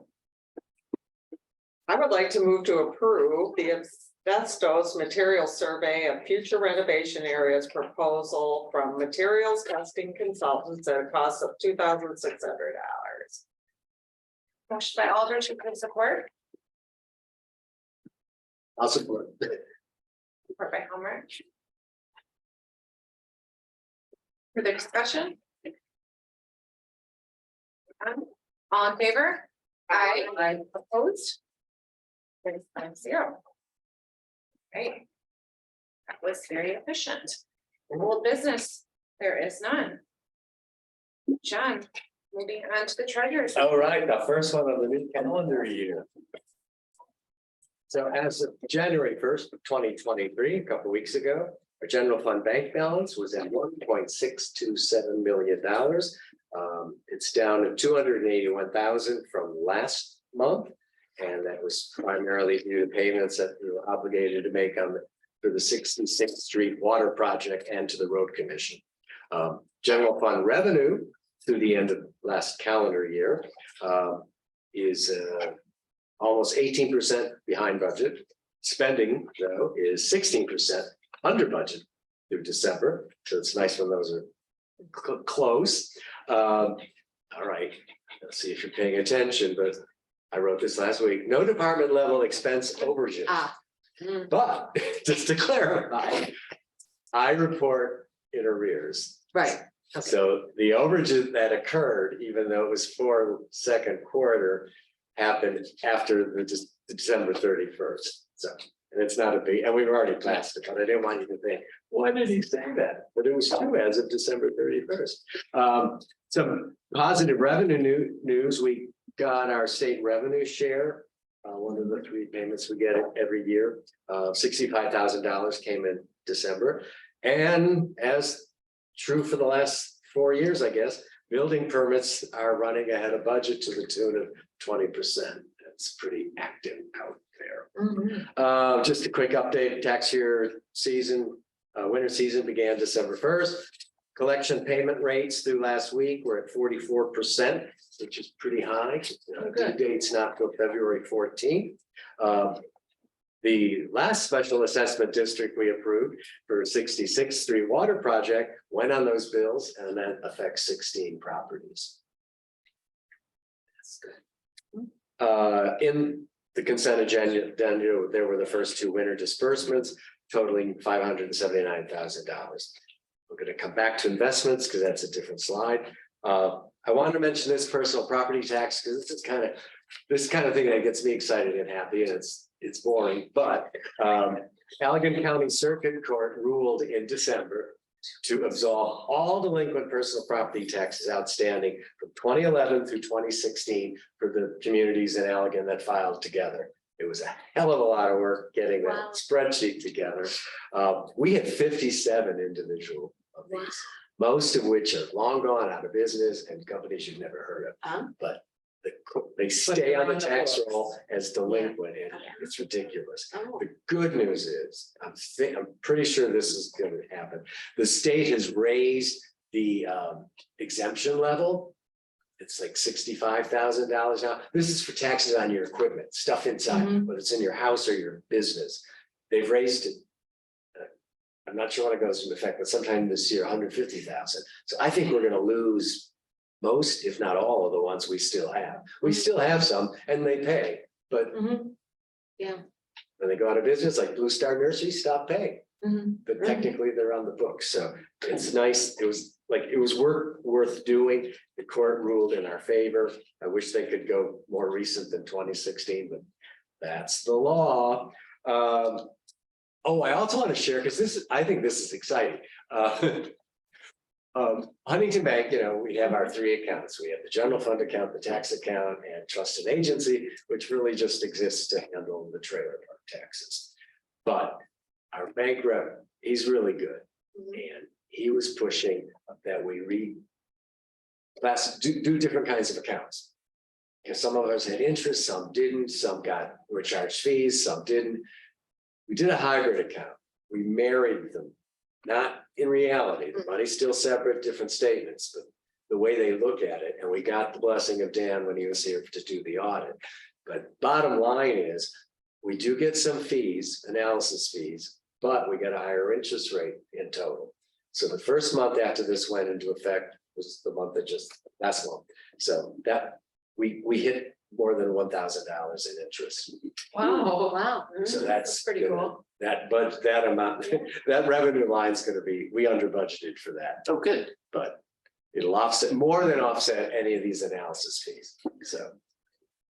I would like to move to approve the asbestos material survey of future renovation areas proposal from materials testing consultants at a cost of $2,600. Motion by Aldrich, who can support, I'll support. support by Homer. Further discussion? All in favor? Aye. Opposed? There's 5-0. Right. That was very efficient. Old business, there is none. John, moving on to the treasurer's. All right, the first one of the new calendar year. So as of January 1st, 2023, a couple weeks ago, our general fund bank balance was at $1.627 million. It's down to 281,000 from last month. And that was primarily due to payments that we were obligated to make for the 66th Street Water Project and to the Road Commission. General fund revenue through the end of last calendar year is almost 18% behind budget. Spending, though, is 16% under budget through December. So it's nice when those are close. All right, let's see if you're paying attention, but I wrote this last week. No department level expense overages. But just to clarify, I report in arrears. Right. So the overages that occurred, even though it was for second quarter, happened after the December 31st. So, and it's not a big, and we've already passed it, but I didn't want you to think, why did he say that? But it was true as of December 31st. Some positive revenue news. We got our state revenue share. One of the 3 payments we get every year. $65,000 came in December. And as true for the last 4 years, I guess, building permits are running ahead of budget to the tune of 20%. That's pretty active out there. Just a quick update, tax year season, winter season began December 1st. Collection payment rates through last week were at 44%, which is pretty high. Due date's not till February 14th. The last special assessment district we approved for 66th Street Water Project went on those bills, and that affects 16 properties. That's good. In the consent agenda, there were the first 2 winter disbursements totaling $579,000. We're going to come back to investments because that's a different slide. I wanted to mention this personal property tax because this kind of thing that gets me excited and happy, and it's boring, but Allegan County Circuit Court ruled in December to absolve all delinquent personal property taxes outstanding from 2011 through 2016 for the communities in Allegan that filed together. It was a hell of a lot of work getting that spreadsheet together. We had 57 individual of these, most of which are long gone out of business and companies you've never heard of. But they stay on the tax roll as delinquent, and it's ridiculous. The good news is, I'm pretty sure this is going to happen. The state has raised the exemption level. It's like $65,000 now. This is for taxes on your equipment, stuff inside, whether it's in your house or your business. They've raised it. I'm not sure when it goes into effect, but sometime this year, 150,000. So I think we're going to lose most, if not all, of the ones we still have. We still have some, and they pay, but Yeah. when they go out of business, like Blue Star Nursery, stop paying. But technically, they're on the books, so it's nice. It was worth doing. The court ruled in our favor. I wish they could go more recent than 2016, but that's the law. I also want to share, because I think this is exciting. Huntington Bank, we have our three accounts. We have the general fund account, the tax account, and trust and agency, which really just exists to handle the trailer park taxes. But our bank rep, he's really good. And he was pushing that we do different kinds of accounts. Because some of us had interest, some didn't, were charged fees, some didn't. We did a hybrid account. We married them. Not in reality, the money's still separate, different statements, but the way they look at it, and we got the blessing of Dan when he was here to do the audit. But bottom line is, we do get some fees, analysis fees, but we got a higher interest rate in total. So the first month after this went into effect was the month that just last month. So that we hit more than $1,000 in interest. Wow. Wow. So that's Pretty cool. that amount, that revenue line is gonna be, we under budgeted for that, Oh, good. but it'll more than offset any of these analysis fees. So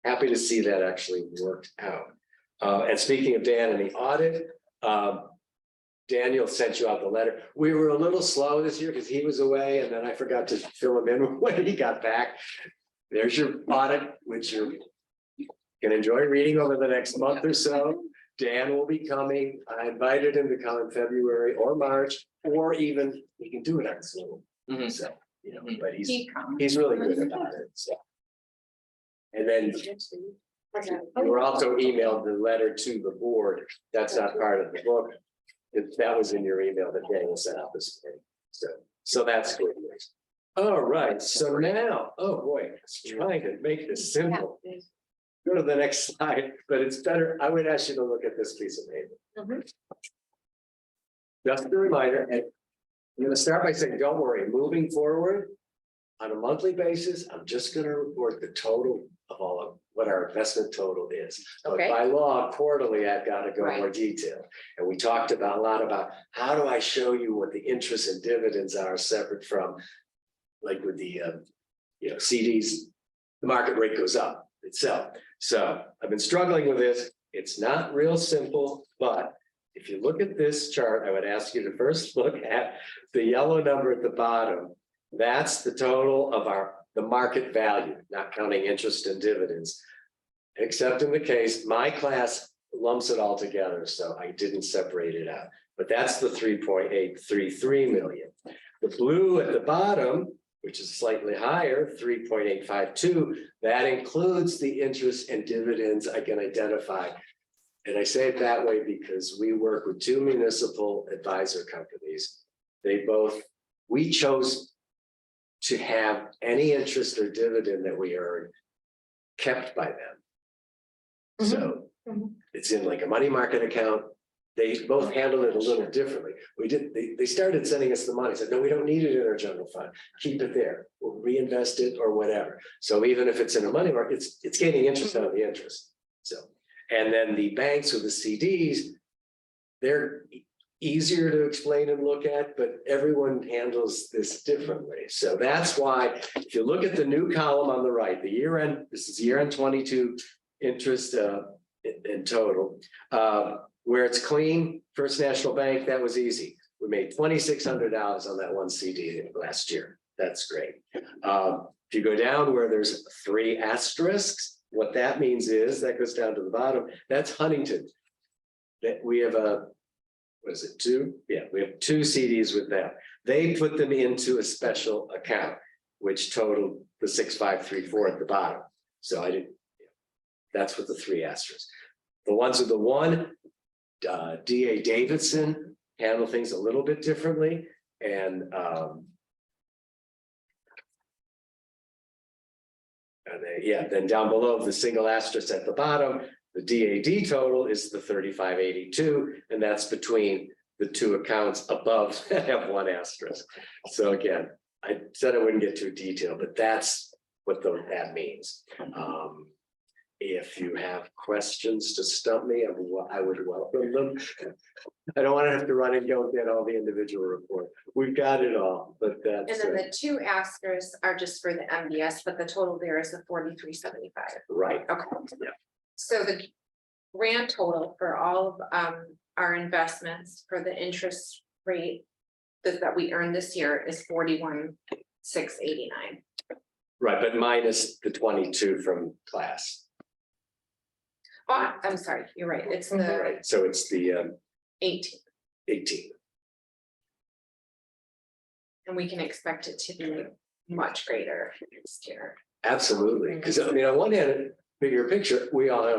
happy to see that actually worked out. And speaking of Dan and the audit, Daniel sent you out the letter. We were a little slow this year because he was away, and then I forgot to fill him in when he got back. There's your audit, which you can enjoy reading over the next month or so. Dan will be coming. I invited him to come in February or March, or even he can do it on Zoom. Mhm. So, but He comes. he's really good about it. So. And then we were also emailed the letter to the board. That's not part of the book. That was in your email that Daniel sent out this morning. So that's good news. All right, so now, oh boy, I was trying to make this simple. Go to the next slide, but it's better. I would ask you to look at this piece of paper. Just a reminder, and I'm going to start by saying, don't worry, moving forward on a monthly basis, I'm just going to report the total of all of what our investment total is. But Okay. by law, quarterly, I've got to go Right. more detailed. And we talked a lot about how do I show you what the interest and dividends are separate from, like with the CDs, the market rate goes up itself. So I've been struggling with this. It's not real simple, but if you look at this chart, I would ask you to first look at the yellow number at the bottom. That's the total of the market value, not counting interest and dividends. Except in the case, my class lumps it all together, so I didn't separate it out. But that's the 3.833 million. The blue at the bottom, which is slightly higher, 3.852, that includes the interest and dividends I can identify. And I say it that way because we work with two municipal advisor companies. We chose to have any interest or dividend that we earn kept by them. So it's in like a money market account. They both handled it a little differently. They started sending us the money, said, no, we don't need it in our general fund. Keep it there. We'll reinvest it or whatever. So even if it's in a money market, it's gaining interest out of the interest. So, and then the banks with the CDs, they're easier to explain and look at, but everyone handles this differently. So that's why if you look at the new column on the right, the year end, this is year end 22 interest in total. Where it's clean, First National Bank, that was easy. We made $2,600 on that one CD last year. That's great. If you go down where there's 3 asterisks, what that means is that goes down to the bottom. That's Huntington. That we have what is it, 2? Yeah, we have 2 CDs with them. They put them into a special account, which totaled the 6,534 at the bottom. So that's with the 3 asterisks. The ones with the 1, DA Davidson handle things a little bit differently. And then down below the single asterisk at the bottom, the DAD total is the 3582, and that's between the 2 accounts above that have 1 asterisk. So again, I said I wouldn't get too detailed, but that's what that means. If you have questions to stump me, I would welcome them. I don't want to have to run and go get all the individual reports. We've got it all, but that's. And then the 2 asterisks are just for the MDS, but the total there is the 4375. Right. Okay. Yeah. So the grand total for all of our investments for the interest rate, that we earned this year is 41,689. Right, but minus the 22 from class, Oh, I'm sorry, you're right, it's the right? So it's the 18, 18. and we can expect it to be much greater next year. Absolutely, because I mean, on one hand, bigger picture, we all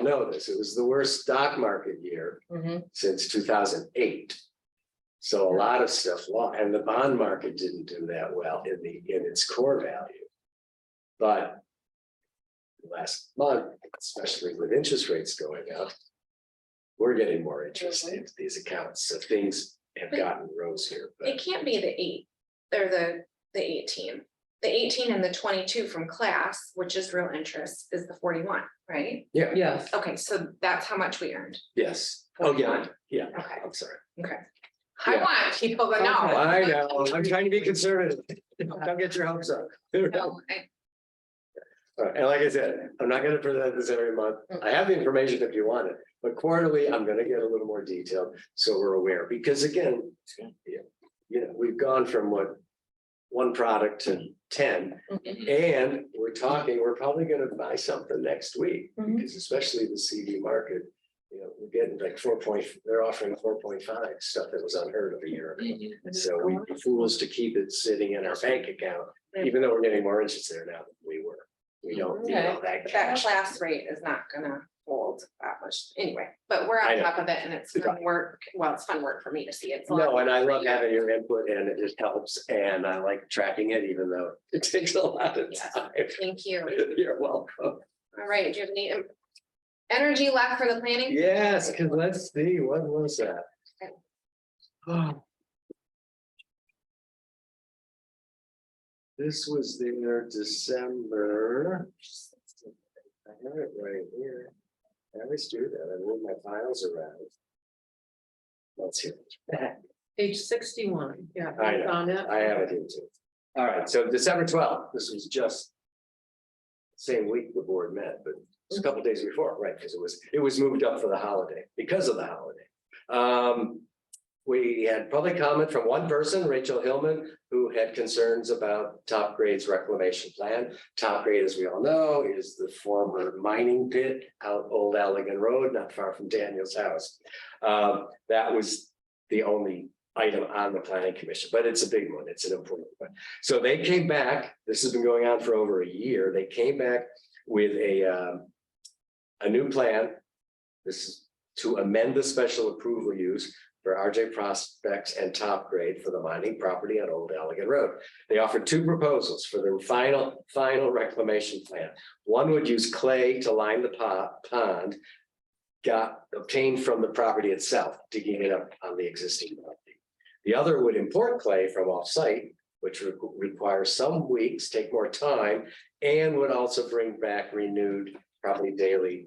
know this, it was the worst stock market year since 2008. So a lot of stuff, and the bond market didn't do that well in its core value. But last month, especially with interest rates going up, we're getting more interest into these accounts, so things have gotten rosier. It But can't be the 8, or the 18. The 18 and the 22 from class, which is real interest, is the 41, right? Yes, Okay, so that's how much we earned. yes, oh yeah, yeah, Okay. I'm sorry. Okay. I Yeah. want people to know. I know, I'm trying to be conservative. Don't get your hopes up. No, And like I said, I'm not gonna present this every month. I have the information if you want it, but quarterly, I'm gonna get a little more detailed, so we're aware, because again. We've gone from one product to 10, and we're probably gonna buy something next week, because especially the CD market. We're getting like they're offering 4.5, stuff that was unheard of a year ago. So we'd be fools to keep it sitting in our bank account, even though we're getting more interest there now than we were. We don't need all that But that cash. class rate is not gonna hold that much anyway, but we're I on know. top of it, and it's fun work. Well, it's fun work for me to see. It's a lot No, and I for love you. having your input, and it just helps, and I like tracking it, even though it takes a lot of time. Thank you. You're welcome. All right, do you have any energy left for the planning? Yes, because let's see, what was that? Oh. This was their December. I have it right here. I always do that. I move my files around. Let's see. page 61, yeah. I know. Found it. I have it here too. All right, so December 12th, this was just same week the board met, but it's a couple days before, right? Because it was moved up for the holiday, because of the holiday. We had public comment from one person, Rachel Hillman, who had concerns about Top Grade's reclamation plan. Top Grade, as we all know, is the former mining pit out Old Allegan Road, not far from Daniel's house. That was the only item on the planning commission, but it's a big one. It's an important one. So they came back. This has been going on for over a year. They came back with a new plan. This is to amend the special approval use for RJ Prospects and Top Grade for the mining property on Old Allegan Road. They offered two proposals for the final reclamation plan. One would use clay to line the pond, obtained from the property itself, digging it up on the existing property. The other would import clay from off-site, which would require some weeks, take more time, and would also bring back renewed, probably daily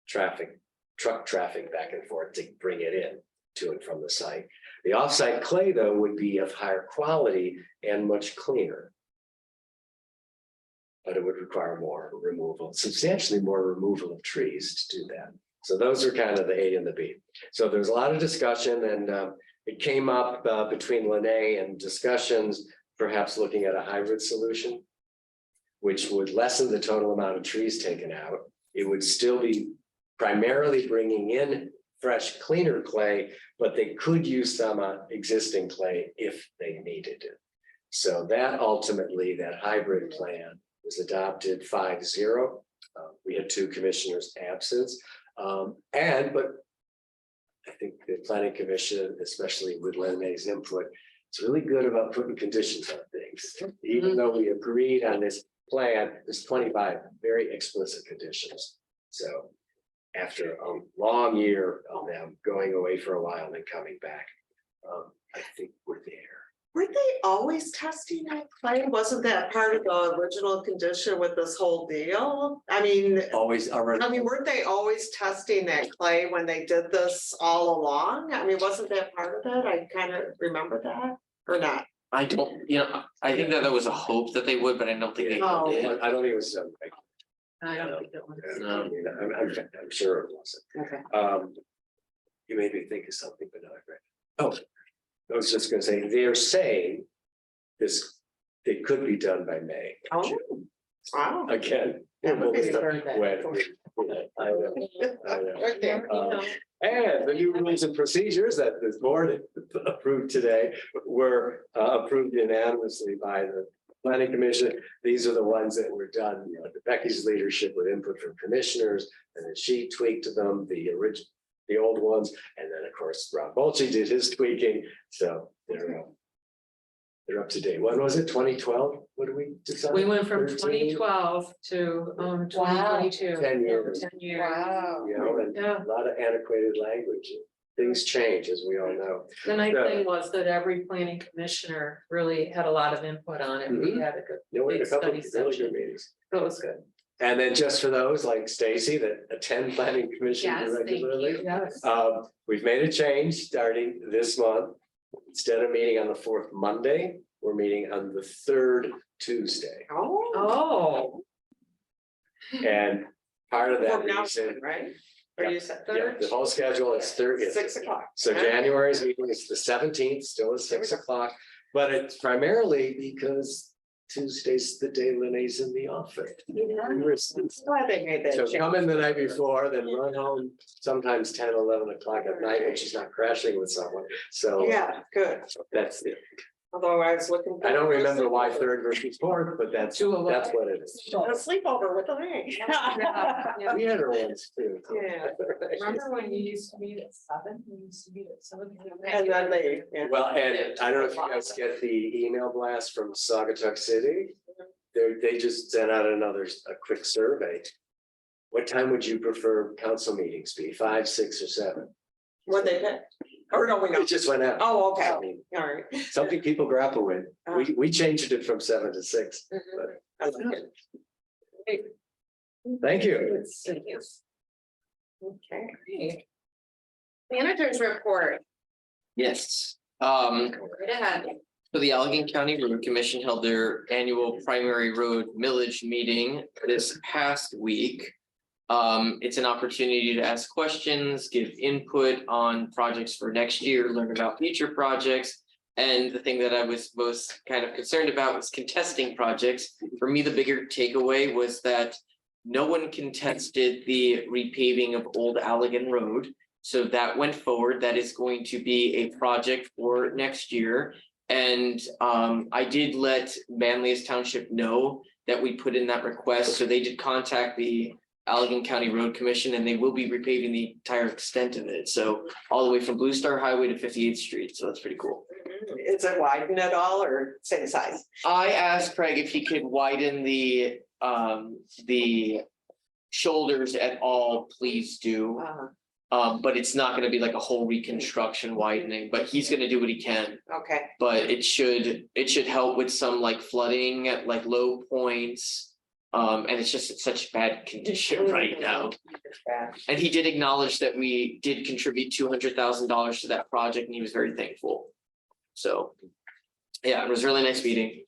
truck traffic back and forth to bring it in to and from the site. The off-site clay, though, would be of higher quality and much cleaner. But it would require more removal, substantially more removal of trees to do that. So those are kind of the A and the B. So there's a lot of discussion, and it came up between Lene and discussions, perhaps looking at a hybrid solution, which would lessen the total amount of trees taken out. It would still be primarily bringing in fresh, cleaner clay, but they could use some existing clay if they needed it. So that ultimately, that hybrid plan was adopted 5-0. We had 2 commissioners absent. But I think the planning commission, especially with Lene's input, it's really good about putting conditions on things. Even though we agreed on this plan, there's 25 very explicit conditions. So after a long year of them going away for a while and then coming back, I think we're there. Weren't they always testing that clay? Wasn't that part of the original condition with this whole deal? I mean, Always already. weren't they always testing that clay when they did this all along? I mean, wasn't that part of it? I kind of remember that, or not? I don't, I think that there was a hope that they would, but I don't think they Oh. did. I don't think it was so. I don't think it was. No. I'm sure it wasn't. Okay. You made me think of something, but not right. Oh, I was just gonna say, they're saying this, it could be done by May. Oh, wow. Again. That would be when- heard that when- before. I know, I know. Okay. You know, And the new rules and procedures that this board approved today were approved unanimously by the planning commission. These are the ones that were done, you know, under Becky's leadership with input from commissioners, and then she tweaked them, the original, the old ones, and then, of course, Rob Bulchey did his tweaking, so they're up to date. When was it? 2012? What did we decide? We went from 13? 2012 to 2022. 10 years. 10 years. Wow. You know, and Yeah, a lot of antiquated language. Things change, as we all know. the nice Yeah. thing was that every planning commissioner really had a lot of input on it. We Mhm. had a good, You know, we had a Big couple of study really session. good meetings. that was good. And then just for those like Stacy that attend planning commission Yes, thank regularly. you. Yes. We've made a change starting this month. Instead of meeting on the fourth Monday, we're meeting on the third Tuesday. Oh. Oh, And part of that From now, reason, right? Or you said yeah, third? the whole schedule is 30th. 6:00. So January's meeting is the 17th, still at 6:00, but it's primarily because Tuesday's the day Lenee's in the office. Glad they made that So change. come in the night before, then run home sometimes 10, 11 o'clock at night when she's not crashing with someone. So Yeah, good. that's it. Although I was looking. I don't remember why third versus fourth, but that's what it is. A sleepover with the ring. yeah. We had her once too. Yeah. Remember when you used to meet at 7? We used to meet at 7. And then they, yeah. Well, and I don't know if you guys get the email blast from Saugatuck City. They just sent out a quick survey. What time would you prefer council meetings be? 5, 6, or 7? What they did? Or no, we know. It just went out. Oh, okay. I mean, All right. something people grapple with. We changed it from 7 to 6. I like it. Thank you. Okay. Managers report, Yes. right ahead. So the Allegheny County Road Commission held their annual primary road millage meeting this past week. It's an opportunity to ask questions, give input on projects for next year, learn about future projects. And the thing that I was most kind of concerned about was contesting projects. For me, the bigger takeaway was that no one contested the repaving of Old Allegan Road. So that went forward. That is going to be a project for next year. And I did let Manlius Township know that we put in that request. So they did contact the Allegheny County Road Commission, and they will be repaving the entire extent of it. So all the way from Blue Star Highway to 58th Street. So that's pretty cool. Is it widened at all or same size? I asked Craig if he could widen the shoulders at all, please do. But it's not gonna be like a whole reconstruction widening, but he's gonna do what he can. Okay. But it should help with some like flooding at like low points. And it's just in such bad condition right now. And he did acknowledge that we did contribute $200,000 to that project, and he was very thankful. So, yeah, it was a really nice meeting.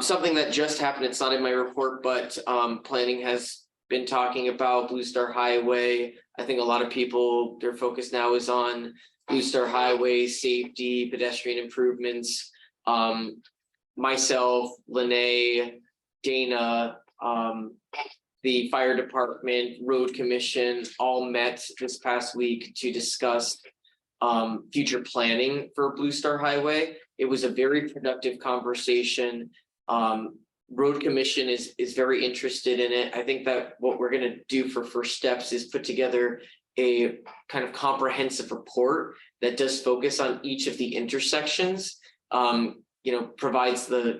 Something that just happened, it's not in my report, but planning has been talking about Blue Star Highway. I think a lot of people, their focus now is on Blue Star Highway, safety, pedestrian improvements. Myself, Lene, Dana, the fire department, road commission all met this past week to discuss future planning for Blue Star Highway. It was a very productive conversation. Road commission is very interested in it. I think that what we're gonna do for first steps is put together a kind of comprehensive report that does focus on each of the intersections. Provides the,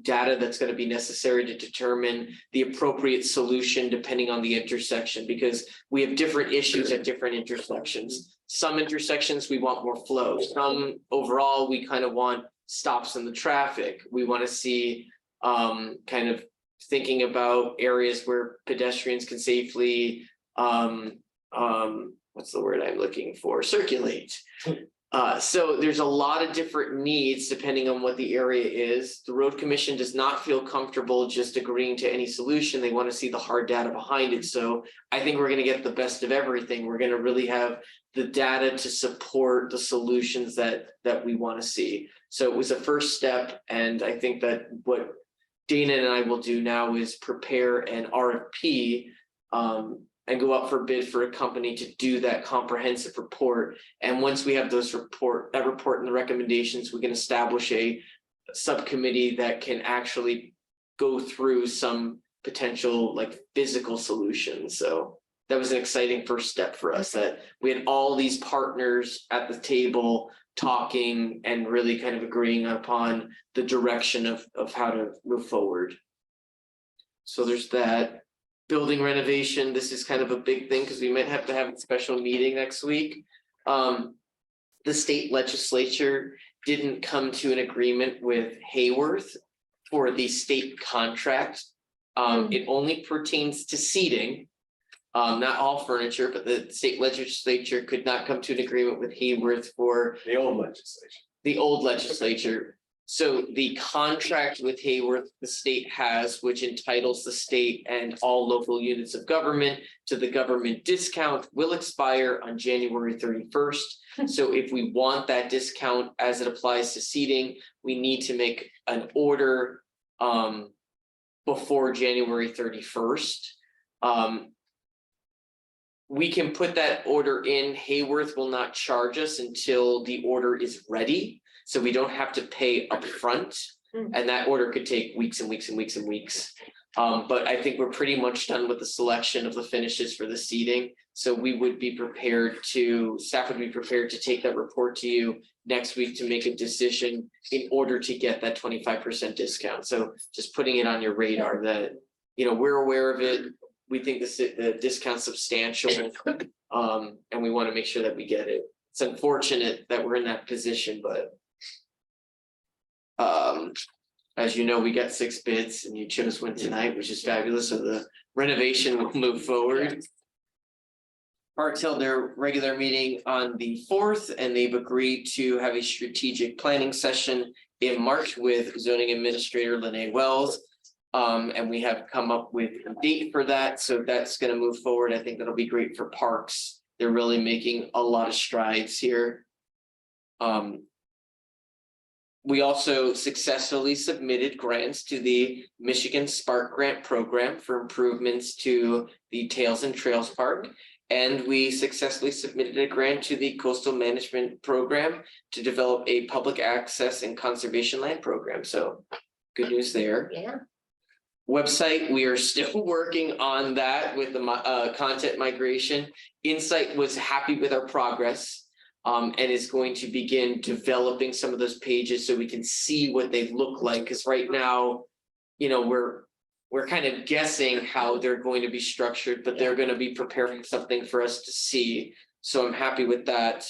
data that's going to be necessary to determine the appropriate solution depending on the intersection, because we have different issues at different intersections. Some intersections, we want more flow. Some overall, we kind of want stops in the traffic. We want to see kind of thinking about areas where pedestrians can safely, what's the word I'm looking for? Circulate. So there's a lot of different needs depending on what the area is. The road commission does not feel comfortable just agreeing to any solution. They want to see the hard data behind it. So I think we're going to get the best of everything. We're going to really have the data to support the solutions that we want to see. So it was a first step, and I think that what Dana and I will do now is prepare an RFP and go out for bid for a company to do that comprehensive report. And once we have that report and the recommendations, we can establish a subcommittee that can actually go through some potential like physical solutions. So that was an exciting first step for us, that we had all these partners at the table talking and really kind of agreeing upon the direction of how to move forward. So there's that. Building renovation, this is kind of a big thing because we might have to have a special meeting next week. The state legislature didn't come to an agreement with Hayworth for the state contract. It only pertains to seating, not all furniture, but the state legislature could not come to an agreement with Hayworth for The old legislation. the old legislature. So the contract with Hayworth, the state has, which entitles the state and all local units of government to the government discount, will expire on January 31st. So if we want that discount as it applies to seating, we need to make an order before January 31st. We can put that order in. Hayworth will not charge us until the order is ready. So we don't have to pay upfront, and that order could take weeks and weeks and weeks and weeks. But I think we're pretty much done with the selection of the finishes for the seating. So we would be prepared staff would be prepared to take that report to you next week to make a decision in order to get that 25% discount. So just putting it on your radar that, we're aware of it. We think the discount's substantial, and we want to make sure that we get it. It's unfortunate that we're in that position, but as you know, we got 6 bids and you chose one tonight, which is fabulous. So the renovation will move forward. Parks held their regular meeting on the 4th, and they've agreed to have a strategic planning session in March with zoning administrator Lene Wells. And we have come up with a date for that. So that's going to move forward. I think that'll be great for parks. They're really making a lot of strides here. We also successfully submitted grants to the Michigan Spark Grant Program for improvements to the Tails and Trails Park. And we successfully submitted a grant to the Coastal Management Program to develop a public access and conservation land program. So good news there. Yeah. Website, we are still working on that with the content migration. Insight was happy with our progress. And is going to begin developing some of those pages so we can see what they look like. Because right now, we're kind of guessing how they're going to be structured, but they're going to be preparing something for us to see. So I'm happy with that.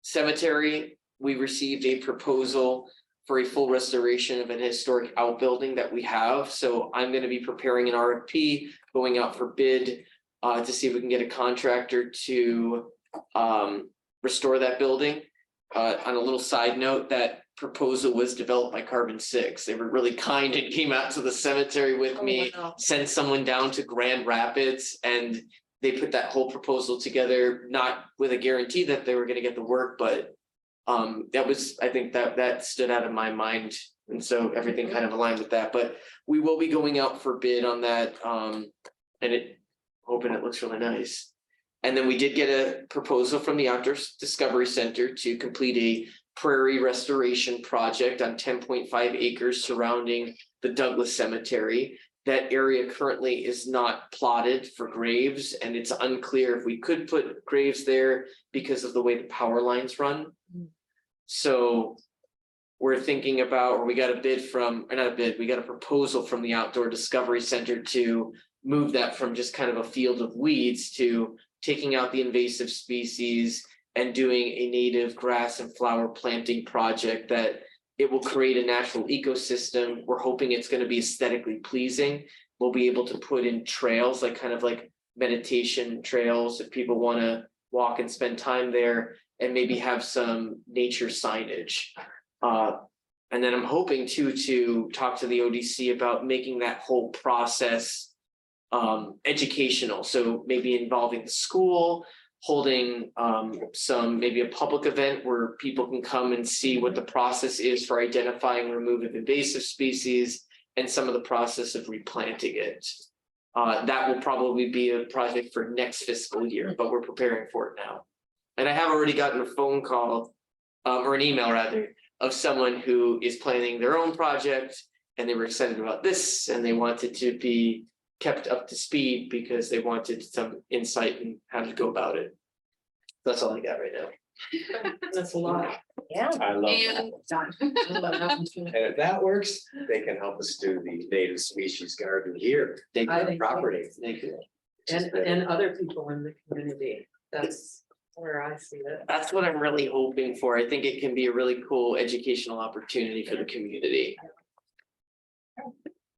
Cemetery, we received a proposal for a full restoration of an historic outbuilding that we have. So I'm going to be preparing an RFP, going out for bid to see if we can get a contractor to restore that building. On a little side note, that proposal was developed by Carbon 6. They were really kind and came out to the cemetery with me, sent someone down to Grand Rapids, and they put that whole proposal together, not with a guarantee that they were going to get the work, but I think that stood out of my mind. And so everything kind of aligned with that, but we will be going out for bid on that. And hoping it looks really nice. And then we did get a proposal from the Outdoor Discovery Center to complete a prairie restoration project on 10.5 acres surrounding the Douglas Cemetery. That area currently is not plotted for graves, and it's unclear if we could put graves there because of the way the power lines run. So we're thinking about, or we got a proposal from the Outdoor Discovery Center to move that from just kind of a field of weeds to taking out the invasive species and doing a native grass and flower planting project that it will create a natural ecosystem. We're hoping it's going to be aesthetically pleasing. We'll be able to put in trails, like meditation trails, if people want to walk and spend time there. and maybe have some nature signage. And then I'm hoping to talk to the ODC about making that whole process educational, so maybe involving the school, holding maybe a public event where people can come and see what the process is for identifying, removing invasive species and some of the process of replanting it. That will probably be a project for next fiscal year, but we're preparing for it now. And I have already gotten a phone call, or an email rather, of someone who is planning their own project, and they were excited about this, and they wanted to be kept up to speed because they wanted some insight in how to go about it. That's all I got right now. That's a lot. Yeah. I love that. And done. And if that works, they can help us do the native species garden here, Thank I you. think- property. Thank you. And other people in the community, that's where I see it. That's what I'm really hoping for. I think it can be a really cool educational opportunity for the community.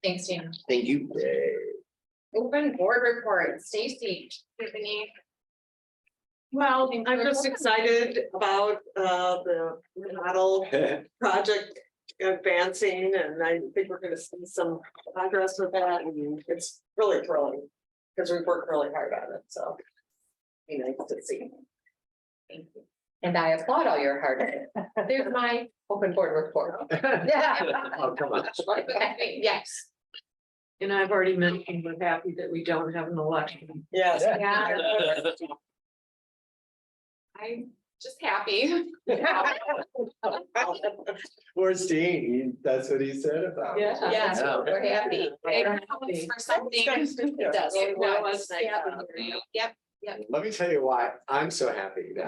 Thanks, Dan. Thank you. Open board report, Stacy, Tiffany. Well, I'm just excited about the remodel project advancing, and I think we're gonna see some progress with that, and it's really thrilling. Because we've worked really hard on it, so. Be nice to see. Thank you. And I applaud all your hard work. There's my open board report. Oh, come on. Yes. And I've already mentioned, we're happy that we don't have an election. Yes. I'm just happy. Where's Dean? That's what he said about it. Yes, we're happy. It counts for something. It does. It Well, does. it's nice to Yep. Let me tell you why I'm so happy now.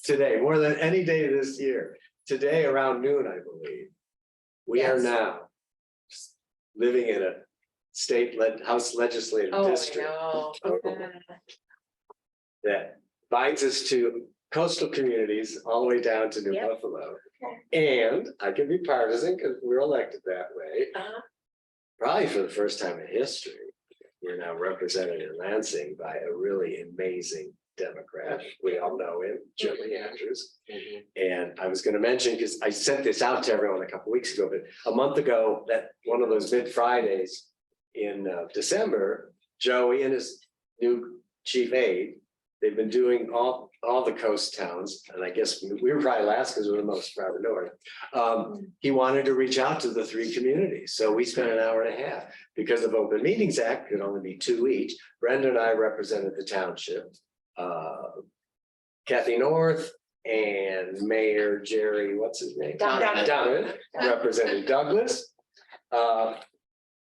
Today, more than any day this year, today around noon, I believe. We are Yes. now living in a House legislative Oh, I district know. that binds us to coastal communities all the way down to New Yep. Buffalo. And I can be partisan because we're elected that way. Uh-huh. Probably for the first time in history, we're now represented in Lansing by a really amazing Democrat. We all know him, Jimmy Andrews. And I was gonna mention, because I sent this out to everyone a couple weeks ago, but a month ago, that one of those mid Fridays in December, Joey and his new chief aide, they've been doing all the coast towns, and I guess we were probably last because we're the most farther north. He wanted to reach out to the 3 communities, so we spent an hour and a half. Because of Open Meetings Act, could only be 2 each. Brenda and I represented the township. Kathy North and Mayor Jerry, what's his name? Donovan represented Douglas.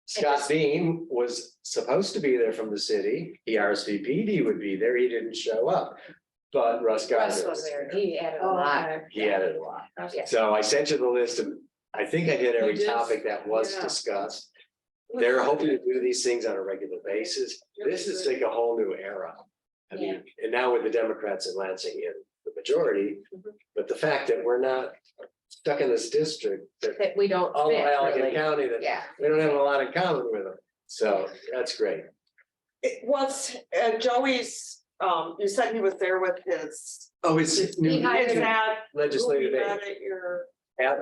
Scott Dean was supposed to be there from the city. He RSVP'd, he would be there. He didn't show up. But Russ Russ was there. He added a lot. He added a lot. Yes. So I sent you the list of, I think I hit every You did? topic that was Yeah. discussed. They're hoping to do these things on a regular basis. This is like a whole new era. I mean, and now with the Democrats in Lansing in the majority, but the fact that we're not stuck in this district, that That we don't all of fit Allegan really. County, that Yeah. we don't have a lot in common with them. So that's great. It was, Joey's, you said he was there with his. Oh, it's new He hired Is that who legislative you aid. had at your?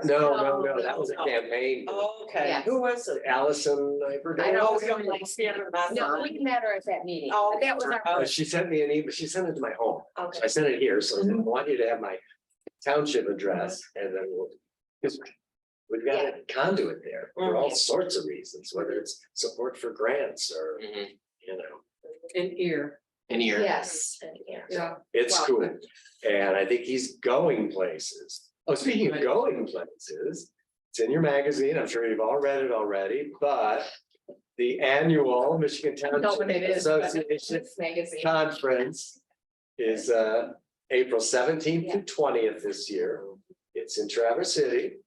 No, that was a campaign. Oh, okay, Yes. who was it? Allison, I forgot. I know. Oh, we don't like stand with us. No, we met her at that meeting. Oh, But that was our. She sent me an email, she sent it to my home. Okay. I sent it here, so I said, I want you to have my township address and then we'll. Because we've got a conduit there for all sorts of reasons, whether it's support for grants or, Mhm. you know, An ear, In here. Yes. Yeah. yeah. it's Wow. cool. And I think he's going places. Oh, speaking of going places, it's in your magazine. I'm sure you've all read it already, but the annual Michigan I don't know what it Township is, but Association it's magazine. Conference is April 17th to 20th this year. It's in Traverse City.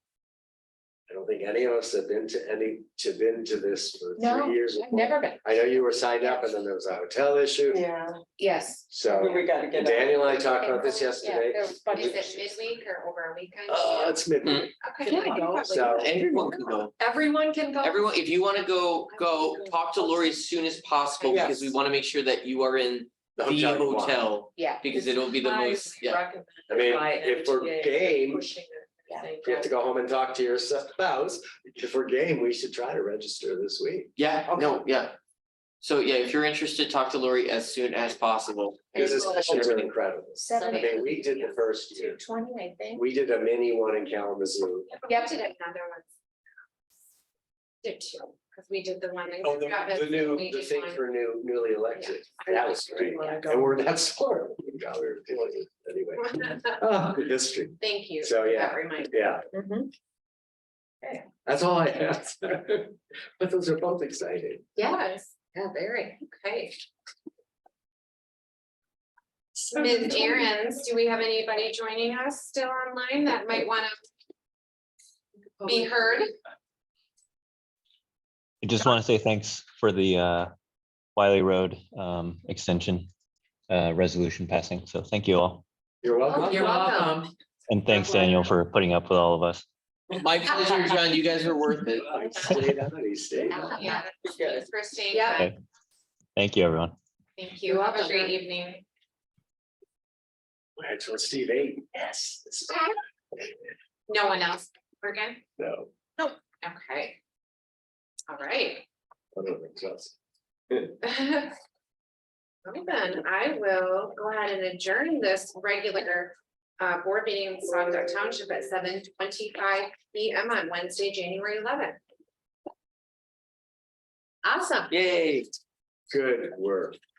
I don't think any of us have been to this for No, 3 years. I've never been. I know you were signed up and then there was a hotel issue. Yeah, Yes. So we gotta get. Daniel and I talked about this Yeah, yesterday. there was budget Is it issues. midweek or over a weekend? It's midnight. Okay. Can I go? So Everyone can go. Everyone can go? Everyone, if you want to go, talk to Lori as soon as possible, because we Yes. want to make sure that you are in the you want. hotel, Yeah. because it'll be the most, yeah. I mean, if we're game, you have to go home and talk to your spouse. If we're game, we should try to register this week. Yeah, no, yeah. So yeah, if you're interested, talk to Lori as soon as possible. Because the sessions are incredible. I 7 mean, we did the first year. 20, I think. We did a mini one in Kalamazoo. Yep, did another one. Did two, because we did the one. in Oh, Travis, the new, we the did thing one- for newly elected. Yeah. That was great. And we're not smart. God, we were doing it anyway. Oh, good history. Thank you. So, for yeah. that reminder. Yeah, Mhm. that's all I have. But those are both exciting. Yes, Yeah, very. okay. Ms. Aaron's, do we have anybody joining us still online that might want to be heard? I just want to say thanks for the Wiley Road extension resolution passing. So thank you all. You're welcome. You're welcome. And thanks, Daniel, for putting up with all of us. My pleasure, John, you guys are worth it. He stayed on, he stayed on. Yeah, thanks for staying. Yeah. on. Okay. Thank you, everyone. Thank you. Have a great evening. That's what Steve ate. Yes. No one else. We're good? No. Okay. All right. I don't think so. Well then, I will go ahead and adjourn this regular board meeting in Saugatuck Township at 7:25 PM on Wednesday, January 11th. Awesome. Yay. Good work.